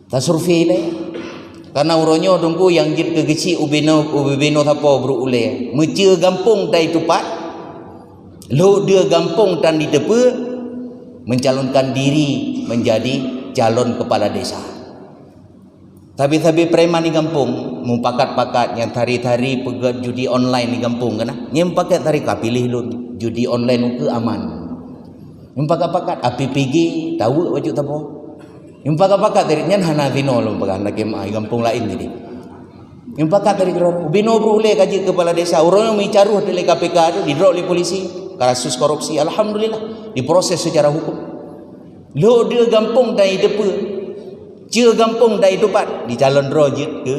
Tak survei lah, karena uronyo dongku yang jid ke gesi ubino tapo bro ule mencia gampung dai tupat lo dia gampung dan di tepe mencalonkan diri menjadi calon kepala desa. Tapi preman di kampung mumpakat-pakat yang tari-tari pegat judi online di kampung kana nyem pakai tari kapilih lun judi online ke aman. Mumpakat-pakat APPG tahu wajib tapo. Mumpakat-pakat tari nyan hanavino lum pakan lagi mai kampung lain jadi. Mumpakat tari kro bino bro le kaji kepala desa urang mi caruh dari KPK tu didrop oleh polisi kasus korupsi, alhamdulillah diproses secara hukum. Lo dia gampung dari depa cia gampung dari tupat di calon rojit ke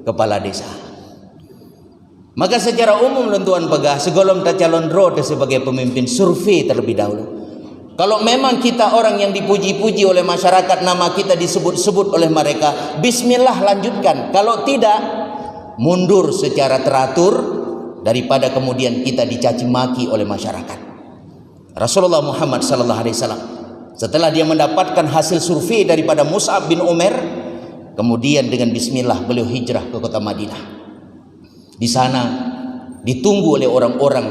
kepala desa. Maka secara umum tuan pegah segolong ta calon roda sebagai pemimpin survei terlebih dahulu. Kalau memang kita orang yang dipuji-puji oleh masyarakat, nama kita disebut-sebut oleh mereka, bismillah lanjutkan. Kalau tidak, mundur secara teratur daripada kemudian kita dicaci maki oleh masyarakat. Rasulullah Muhammad sallallahu alaihi wasallam setelah dia mendapatkan hasil survei daripada Mus'ab bin Umair, kemudian dengan bismillah beliau hijrah ke kota Madinah. Di sana ditunggu oleh orang-orang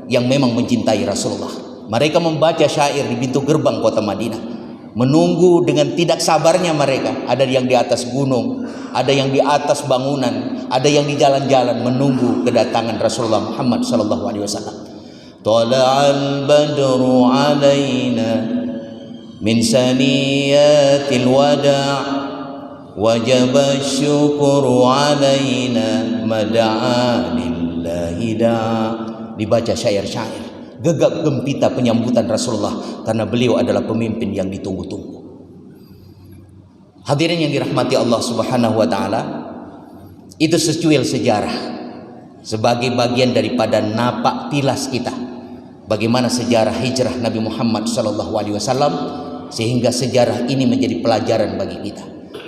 yang memang mencintai Rasulullah. Mereka membaca syair di pintu gerbang kota Madinah, menunggu dengan tidak sabarnya mereka. Ada yang di atas gunung, ada yang di atas bangunan, ada yang di jalan-jalan menunggu kedatangan Rasulullah Muhammad sallallahu alaihi wasallam. Tala'al badru alaina min saniyatil wada' wajaba syukuru alaina mada'a lillahi da'. Dibaca syair-syair, gegap gempita penyambutan Rasulullah karena beliau adalah pemimpin yang ditunggu-tunggu. Hadirin yang dirahmati Allah Subhanahu wa taala, itu secuil sejarah sebagai bagian daripada napak tilas kita bagaimana sejarah hijrah Nabi Muhammad sallallahu alaihi wasallam, sehingga sejarah ini menjadi pelajaran bagi kita.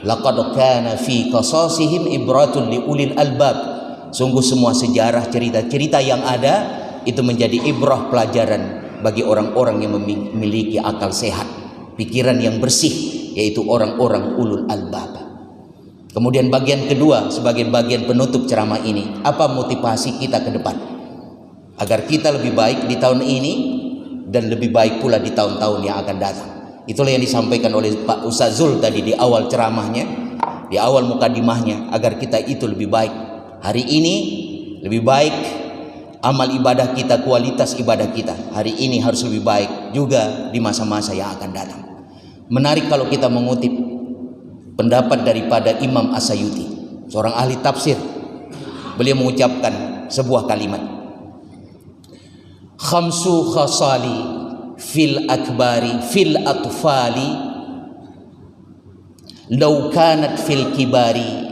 Laqad kana fi qasasihim ibratun li ulil albab. Sungguh semua sejarah, cerita-cerita yang ada itu menjadi ibrah, pelajaran bagi orang-orang yang memiliki akal sehat, pikiran yang bersih, yaitu orang-orang ulul albab. Kemudian bagian kedua sebagai bagian penutup ceramah ini, apa motivasi kita ke depan agar kita lebih baik di tahun ini dan lebih baik pula di tahun-tahun yang akan datang. Itulah yang disampaikan oleh Pak Ustaz Zul tadi di awal ceramahnya, di awal mukadimahnya, agar kita itu lebih baik hari ini, lebih baik amal ibadah kita, kualitas ibadah kita hari ini harus lebih baik juga di masa-masa yang akan datang. Menarik kalau kita mengutip pendapat daripada Imam As-Sayuti, seorang ahli tafsir. Beliau mengucapkan sebuah kalimat, khamsu khasali fil akbari fil atfali law kanat fil kibari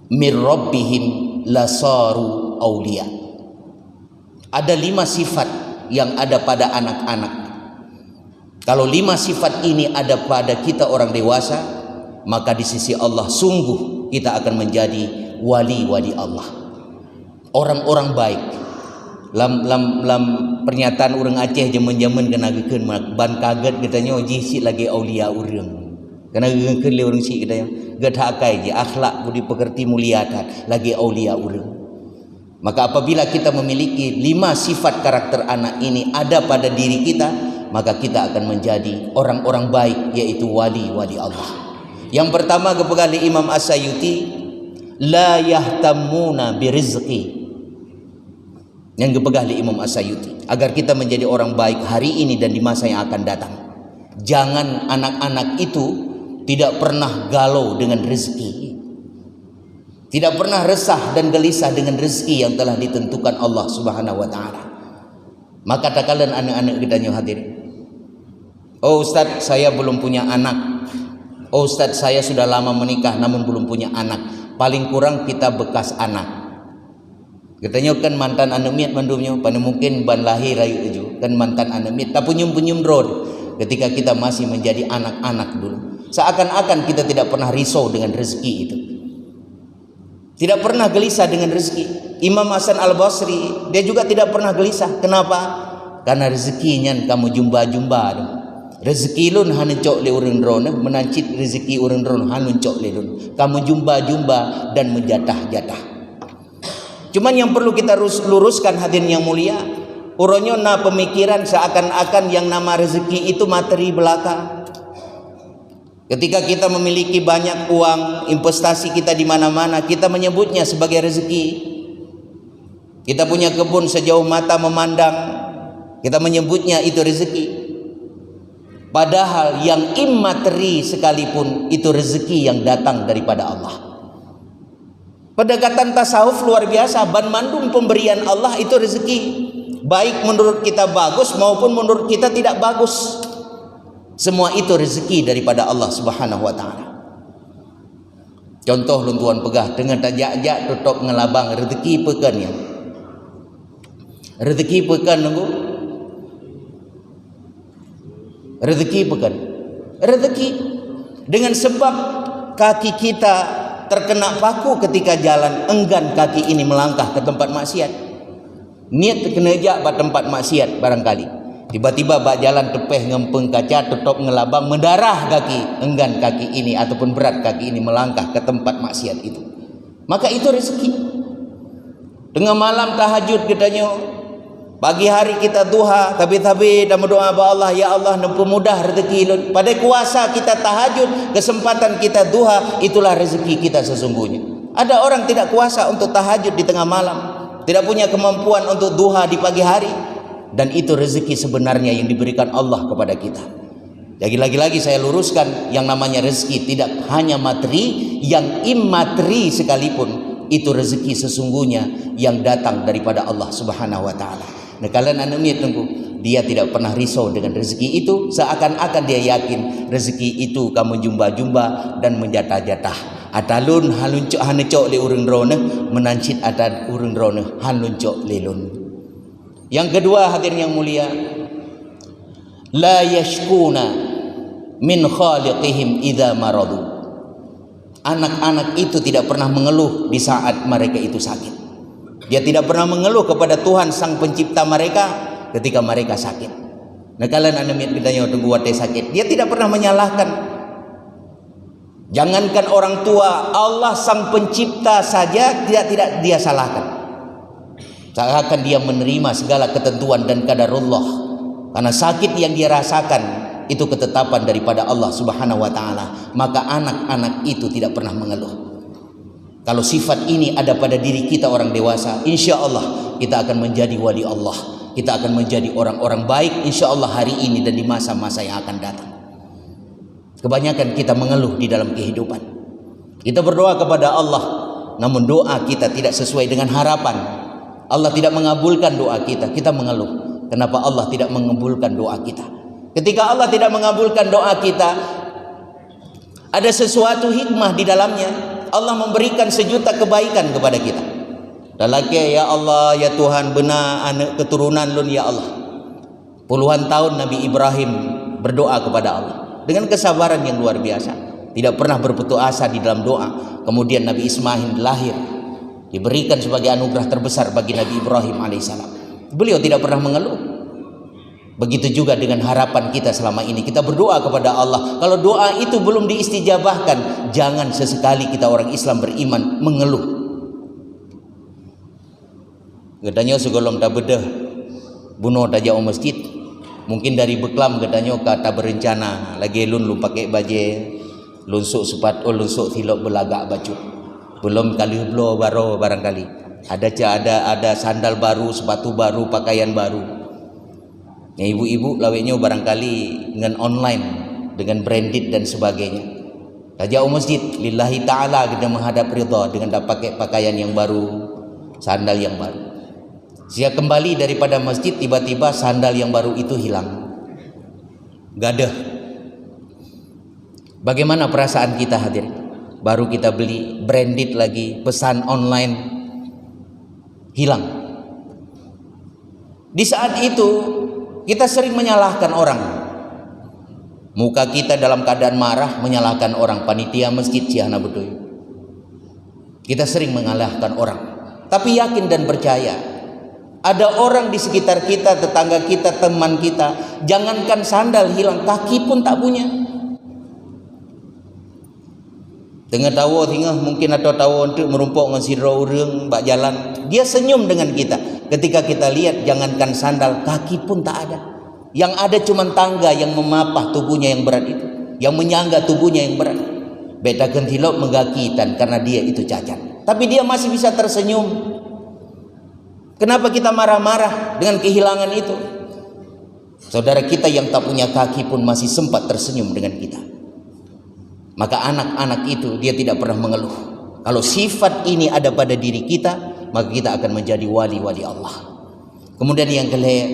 min rabbihim lasaru aulia. Ada 5 sifat yang ada pada anak-anak. Kalau 5 sifat ini ada pada kita orang dewasa, maka di sisi Allah sungguh kita akan menjadi wali-wali Allah, orang-orang baik. Lam pernyataan orang Aceh zaman-zaman kena gekeun ban kaget katanya jisi lagi aulia urang. Kena gekeun le orang si katanya, gedhakai je akhlak budi pekerti muliakan lagi aulia urang. Maka apabila kita memiliki 5 sifat karakter anak ini ada pada diri kita, maka kita akan menjadi orang-orang baik, yaitu wali-wali Allah. Yang pertama kepegali Imam As-Sayuti, la yahtamuna birizqi. Yang kepegali Imam As-Sayuti, agar kita menjadi orang baik hari ini dan di masa yang akan datang. Jangan anak-anak itu tidak pernah galau dengan rezeki, tidak pernah resah dan gelisah dengan rezeki yang telah ditentukan Allah Subhanahu wa taala. Maka takalan anak-anak kita yang hadir, oh Ustaz, saya belum punya anak. Oh Ustaz, saya sudah lama menikah namun belum punya anak. Paling kurang kita bekas anak. Katanya kan mantan anemit mandumnya, pada mungkin ban lahir ayu itu kan mantan anemit. Tapi punyum road ketika kita masih menjadi anak-anak dulu. Seakan-akan kita tidak pernah risau dengan rezeki itu, tidak pernah gelisah dengan rezeki. Imam Hasan Al-Basri dia juga tidak pernah gelisah. Kenapa? Karena rezekinya kamu jumba-jumba. Rezeki lun hanun cok le urun ron, menancit rezeki urun ron hanun cok le lun. Kamu jumba-jumba dan menjatah-jatah. Cuman yang perlu kita luruskan hadirin yang mulia, uronyo na pemikiran seakan-akan yang nama rezeki itu materi belaka. Ketika kita memiliki banyak uang, investasi kita di mana-mana, kita menyebutnya sebagai rezeki. Kita punya kebun sejauh mata memandang, kita menyebutnya itu rezeki. Padahal yang immateri sekalipun itu rezeki yang datang daripada Allah. Pendekatan tasawuf luar biasa. Ban mandum pemberian Allah itu rezeki, baik menurut kita bagus maupun menurut kita tidak bagus. Semua itu rezeki daripada Allah Subhanahu wa taala. Contoh lun tuan pegah dengan tajak-jak tutup ngelabang rezeki pekan ya. Rezeki pekan nunggu. Rezeki pekan. Rezeki dengan sebab kaki kita terkena paku ketika jalan, enggan kaki ini melangkah ke tempat maksiat. Niat kena jak pada tempat maksiat barangkali. Tiba-tiba bak jalan tepeh ngempeng kaca, tutup ngelabang, mendarah kaki, enggan kaki ini ataupun berat kaki ini melangkah ke tempat maksiat itu. Maka itu rezeki. Tengah malam tahajud katanya, pagi hari kita duha, tapi dan berdoa kepada Allah, ya Allah mempermudah rezeki lun. Pada kuasa kita tahajud, kesempatan kita duha, itulah rezeki kita sesungguhnya. Ada orang tidak kuasa untuk tahajud di tengah malam, tidak punya kemampuan untuk duha di pagi hari, dan itu rezeki sebenarnya yang diberikan Allah kepada kita. Jadi lagi-lagi saya luruskan, yang namanya rezeki tidak hanya materi, yang immateri sekalipun itu rezeki sesungguhnya yang datang daripada Allah Subhanahu wa taala. Nah, kalian anumiat tunggu, dia tidak pernah risau dengan rezeki itu, seakan-akan dia yakin rezeki itu kamu jumba-jumba dan menjatah-jatah. Atalun haluncok hanecok le urang drone, menancit atat urang drone haluncok lelun. Yang kedua hadirin yang mulia, la yashkuna min khaliqihim idza maradu. Anak-anak itu tidak pernah mengeluh di saat mereka itu sakit. Dia tidak pernah mengeluh kepada Tuhan sang pencipta mereka ketika mereka sakit. Nah, kalian anamit ditanya tunggu wate sakit, dia tidak pernah menyalahkan. Jangankan orang tua, Allah sang pencipta saja tidak dia salahkan. Seakan dia menerima segala ketentuan dan qadarullah, karena sakit yang dia rasakan itu ketetapan daripada Allah Subhanahu wa taala. Maka anak-anak itu tidak pernah mengeluh. Kalau sifat ini ada pada diri kita orang dewasa, insya Allah kita akan menjadi wali Allah, kita akan menjadi orang-orang baik insya Allah hari ini dan di masa-masa yang akan datang. Kebanyakan kita mengeluh di dalam kehidupan. Kita berdoa kepada Allah, namun doa kita tidak sesuai dengan harapan. Allah tidak mengabulkan doa kita, kita mengeluh. Kenapa Allah tidak mengabulkan doa kita? Ketika Allah tidak mengabulkan doa kita, ada sesuatu hikmah di dalamnya. Allah memberikan sejuta kebaikan kepada kita. Dalake, ya Allah, ya Tuhan, benar anak keturunan lun ya Allah. Puluhan tahun Nabi Ibrahim berdoa kepada Allah dengan kesabaran yang luar biasa, tidak pernah berputus asa di dalam doa. Kemudian Nabi Ismail lahir, diberikan sebagai anugerah terbesar bagi Nabi Ibrahim alaihissalam. Beliau tidak pernah mengeluh. Begitu juga dengan harapan kita selama ini. Kita berdoa kepada Allah. Kalau doa itu belum diistijabahkan, jangan sesekali kita orang Islam beriman mengeluh. Katanya segolong tak bedah bunuh tajau masjid. Mungkin dari beklam katanya kata berencana lagi lun lu pakai baju lunsuk sepatu lunsuk silok belagak baju. Belum kali blo baro barangkali. Ada sandal baru, sepatu baru, pakaian baru. Ya, ibu-ibu laweknya barangkali dengan online, dengan branded dan sebagainya. Tajau masjid lillahi ta'ala kita menghadap ridha dengan pakai pakaian yang baru, sandal yang baru. Dia kembali daripada masjid, tiba-tiba sandal yang baru itu hilang. Gadah. Bagaimana perasaan kita hadir? Baru kita beli, branded lagi, pesan online, hilang. Di saat itu kita sering menyalahkan orang. Muka kita dalam keadaan marah menyalahkan orang, panitia masjid siahna betul. Kita sering menyalahkan orang. Tapi yakin dan percaya, ada orang di sekitar kita, tetangga kita, teman kita, jangankan sandal hilang, kaki pun tak punya. Tengah tahu tinggal mungkin atau tahu untuk merumpuk dengan sirau urang bak jalan, dia senyum dengan kita. Ketika kita lihat, jangankan sandal, kaki pun tak ada. Yang ada cuma tangga yang memapah tubuhnya yang berat itu, yang menyangga tubuhnya yang berat. Beta kentilok menggakitan karena dia itu cacat, tapi dia masih bisa tersenyum. Kenapa kita marah-marah dengan kehilangan itu? Saudara kita yang tak punya kaki pun masih sempat tersenyum dengan kita. Maka anak-anak itu dia tidak pernah mengeluh. Kalau sifat ini ada pada diri kita, maka kita akan menjadi wali-wali Allah. Kemudian yang kedua,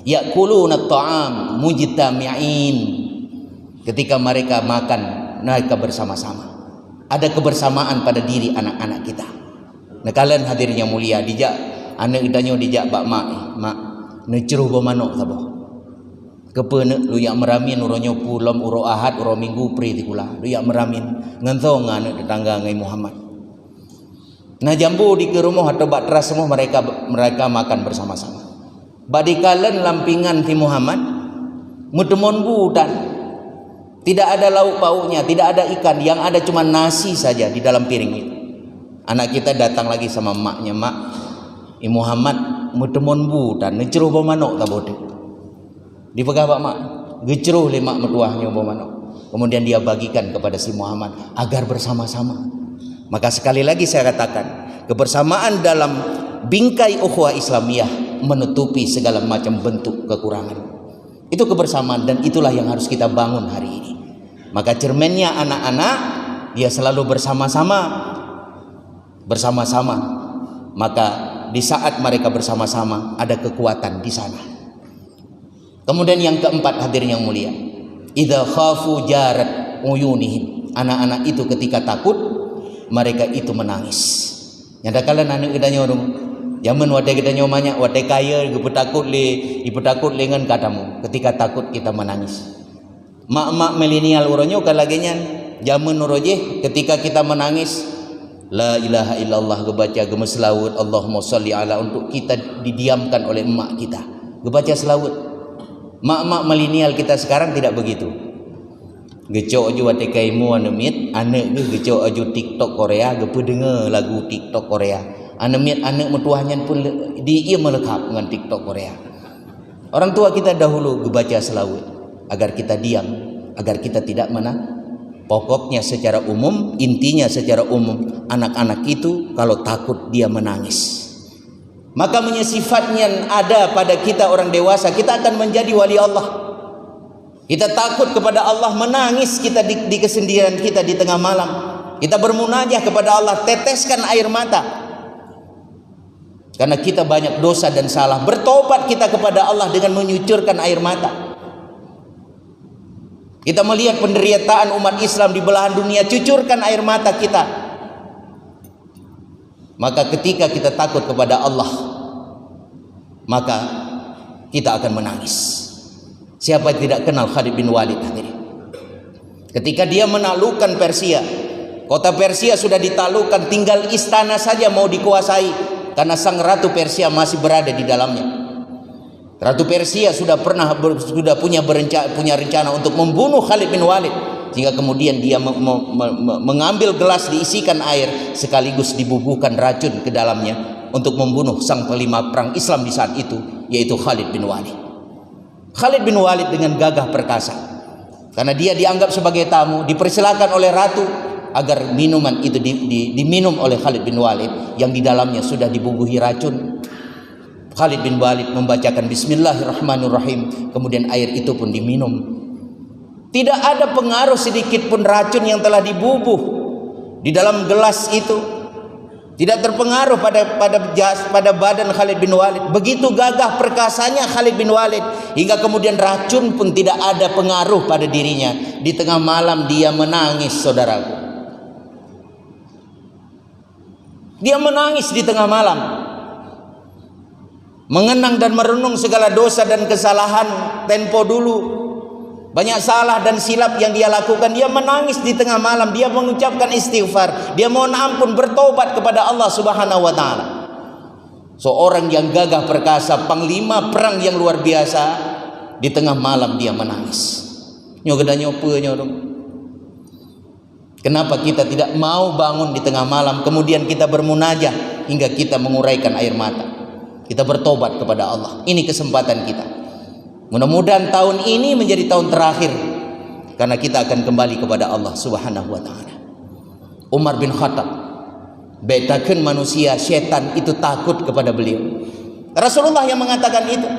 ya'kuluna at-ta'am mujtami'in. Ketika mereka makan, mereka bersama-sama. ada kebersamaan pada diri anak-anak kita. Nah kalian hadirnya mulia, dijak anak idanyo dijak bak mak neceruh bermanok sabo. Kepene lu yang meramin uronyo pulom uro ahad uro minggu pri tikula. Lu yang meramin ngentong anak tetangga ngai Muhammad. Nah jambu di ke rumah atau bak teras semua mereka makan bersama-sama. Badikalan lampingan ti Muhammad mutemon budan. Tidak ada lauk pauknya, tidak ada ikan, yang ada cuma nasi saja di dalam piring itu. Anak kita datang lagi sama maknya, mak, Muhammad mutemon budan, ngeceruh bamanok tak bodoh. Dipegang pak mak, ngeceruh lima metuahnya bamanok. Kemudian dia bagikan kepada si Muhammad agar bersama-sama. Maka sekali lagi saya katakan, kebersamaan dalam bingkai ukhuwah Islamiyah menutupi segala macam bentuk kekurangan. Itu kebersamaan dan itulah yang harus kita bangun hari ini. Maka cermennya anak-anak dia selalu bersama-sama. Maka di saat mereka bersama-sama ada kekuatan di sana. Kemudian yang keempat hadirin yang mulia, idza khafu jarat uyunihim. Anak-anak itu ketika takut mereka itu menangis. Nyada kalian anak kita nyorong zaman wadai kita nyomanya wadai kaya ibu takut dengan katamu. Ketika takut kita menangis. Mak milenial uronyo kalagenyan zaman uroje ketika kita menangis la ilaha illallah gebaca gemes selawat Allahumma sholli ala untuk kita didiamkan oleh emak kita. Gebaca selawat. Mak milenial kita sekarang tidak begitu. Gecok aju wadai kaimu anemit anak ge gecok aju TikTok Korea ge pendengar lagu TikTok Korea. Anak metuahnya pun dia melekap dengan TikTok Korea. Orang tua kita dahulu gebaca selawat agar kita diam, agar kita tidak pokoknya secara umum, intinya secara umum anak-anak itu kalau takut dia menangis. Maka sifatnya ada pada kita orang dewasa, kita akan menjadi wali Allah. Kita takut kepada Allah, menangis kita di kesendirian kita di tengah malam. Kita bermunajah kepada Allah, teteskan air mata. Karena kita banyak dosa dan salah. Bertobat kita kepada Allah dengan menyucurkan air mata. Kita melihat penderitaan umat Islam di belahan dunia, cucurkan air mata kita. Maka ketika kita takut kepada Allah, maka kita akan menangis. Siapa yang tidak kenal Khalid bin Walid hadirin? Ketika dia menaklukkan Persia, kota Persia sudah ditaklukkan, tinggal istana saja mau dikuasai. Karena sang ratu Persia masih berada di dalamnya. Ratu Persia sudah punya rencana untuk membunuh Khalid bin Walid, sehingga kemudian dia mengambil gelas diisikan air sekaligus dibubuhkan racun ke dalamnya untuk membunuh sang panglima perang Islam di saat itu, yaitu Khalid bin Walid. Khalid bin Walid dengan gagah perkasa, karena dia dianggap sebagai tamu, dipersilakan oleh ratu agar minuman itu diminum oleh Khalid bin Walid yang di dalamnya sudah dibubuhi racun. Khalid bin Walid membacakan Bismillahirrahmanirrahim, kemudian air itu pun diminum. Tidak ada pengaruh sedikit pun racun yang telah dibubuh di dalam gelas itu, tidak terpengaruh pada badan Khalid bin Walid. Begitu gagah perkasanya Khalid bin Walid, hingga kemudian racun pun tidak ada pengaruh pada dirinya. Di tengah malam dia menangis, saudaraku. Dia menangis di tengah malam, mengenang dan merenung segala dosa dan kesalahan tempo dulu. Banyak salah dan silap yang dia lakukan. Dia menangis di tengah malam, dia mengucapkan istighfar, dia mohon ampun, bertobat kepada Allah Subhanahu wa taala. Seorang yang gagah perkasa, panglima perang yang luar biasa, di tengah malam dia menangis. Kenapa kita tidak mau bangun di tengah malam, kemudian kita bermunajah hingga kita menguraikan air mata, kita bertobat kepada Allah? Ini kesempatan kita. Mudah-mudahan tahun ini menjadi tahun terakhir, karena kita akan kembali kepada Allah Subhanahu wa taala. Umar bin Khattab betakan manusia, setan itu takut kepada beliau. Rasulullah yang mengatakan itu.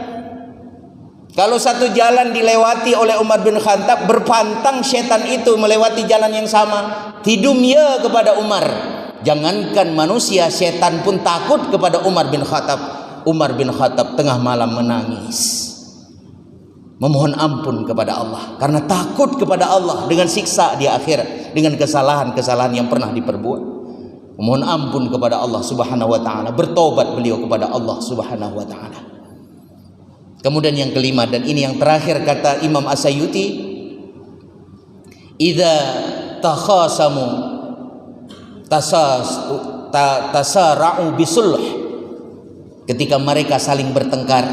Kalau satu jalan dilewati oleh Umar bin Khattab, berpantang setan itu melewati jalan yang sama, tidum ya kepada Umar. Jangankan manusia, setan pun takut kepada Umar bin Khattab. Umar bin Khattab tengah malam menangis. memohon ampun kepada Allah karena takut kepada Allah dengan siksa di akhirat, dengan kesalahan-kesalahan yang pernah diperbuat. Memohon ampun kepada Allah Subhanahu wa taala, bertobat beliau kepada Allah Subhanahu wa taala. Kemudian yang kelima, dan ini yang terakhir, kata Imam As-Sayuti, idza takhasamu tasara'u bisulh, ketika mereka saling bertengkar,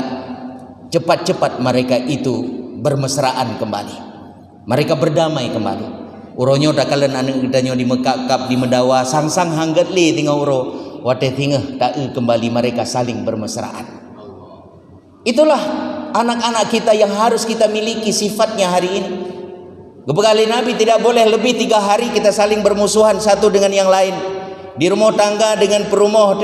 cepat-cepat mereka itu bermesraan kembali, mereka berdamai kembali. Uronyo dah kalian anak gedanyo di Mekakap di Mendawa sang-sang hanggat li tinggal uro wate tinggal tak kembali mereka saling bermesraan. Itulah anak-anak kita yang harus kita miliki sifatnya hari ini. Kebekali Nabi tidak boleh lebih 3 hari kita saling bermusuhan satu dengan yang lain. Di rumah tangga dengan perumah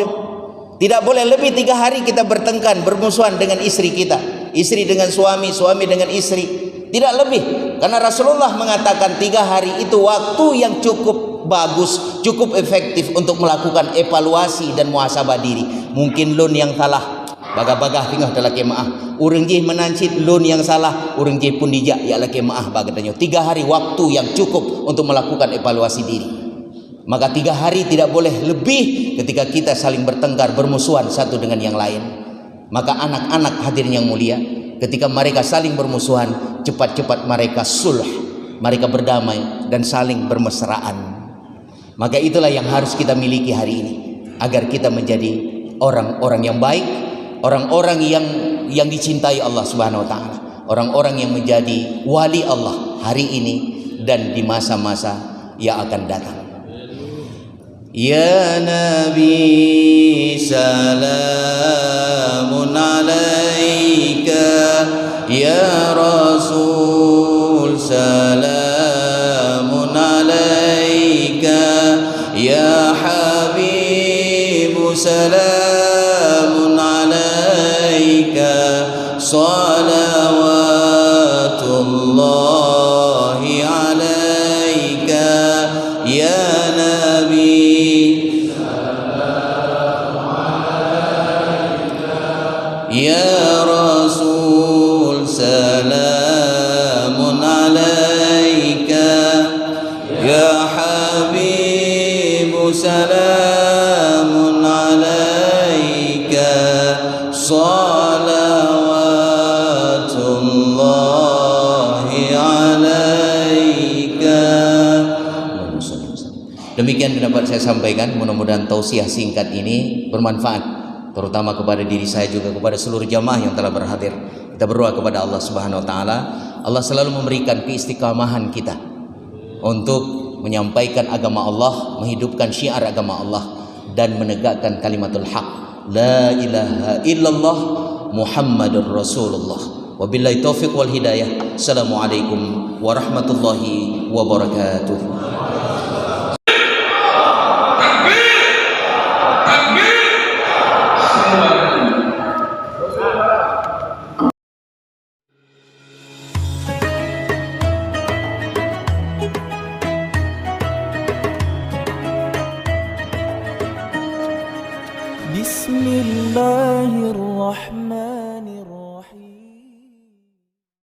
tidak boleh lebih 3 hari kita bertengkar bermusuhan dengan istri kita, istri dengan suami, suami dengan istri, tidak lebih. Karena Rasulullah mengatakan 3 hari itu waktu yang cukup bagus, cukup efektif untuk melakukan evaluasi dan muhasabah diri. Mungkin lun yang salah, bagah-bagah tinggal dalam kemaah, urang jih menancit lun yang salah, urang jih pun dijak ya la kemaah bagatanya. 3 hari waktu yang cukup untuk melakukan evaluasi diri. Maka 3 hari tidak boleh lebih ketika kita saling bertengkar bermusuhan satu dengan yang lain. Maka anak-anak hadirin yang mulia, ketika mereka saling bermusuhan, cepat-cepat mereka sulh, mereka berdamai dan saling bermesraan. Maka itulah yang harus kita miliki hari ini, agar kita menjadi orang-orang yang baik, orang-orang yang dicintai Allah Subhanahu wa taala, orang-orang yang menjadi wali Allah hari ini dan di masa-masa yang akan datang. Ya Nabi salamun alaika, ya Rasul salamun alaika, ya Habib salamun alaika, salawatullahi alaika, ya Nabi. Ya Rasul salamun alaika, ya Habib salamun alaika, salawatullahi alaika. Demikian dapat saya sampaikan, mudah-mudahan tausiah singkat ini bermanfaat, terutama kepada diri saya juga kepada seluruh jamaah yang telah berhadir. Kita berdoa kepada Allah Subhanahu wa taala, Allah selalu memberikan keistiqamahan kita untuk menyampaikan agama Allah, menghidupkan syiar agama Allah dan menegakkan kalimatul haq, la ilaha illallah Muhammadur Rasulullah. Wabillahi taufiq wal hidayah. Assalamualaikum warahmatullahi wabarakatuh.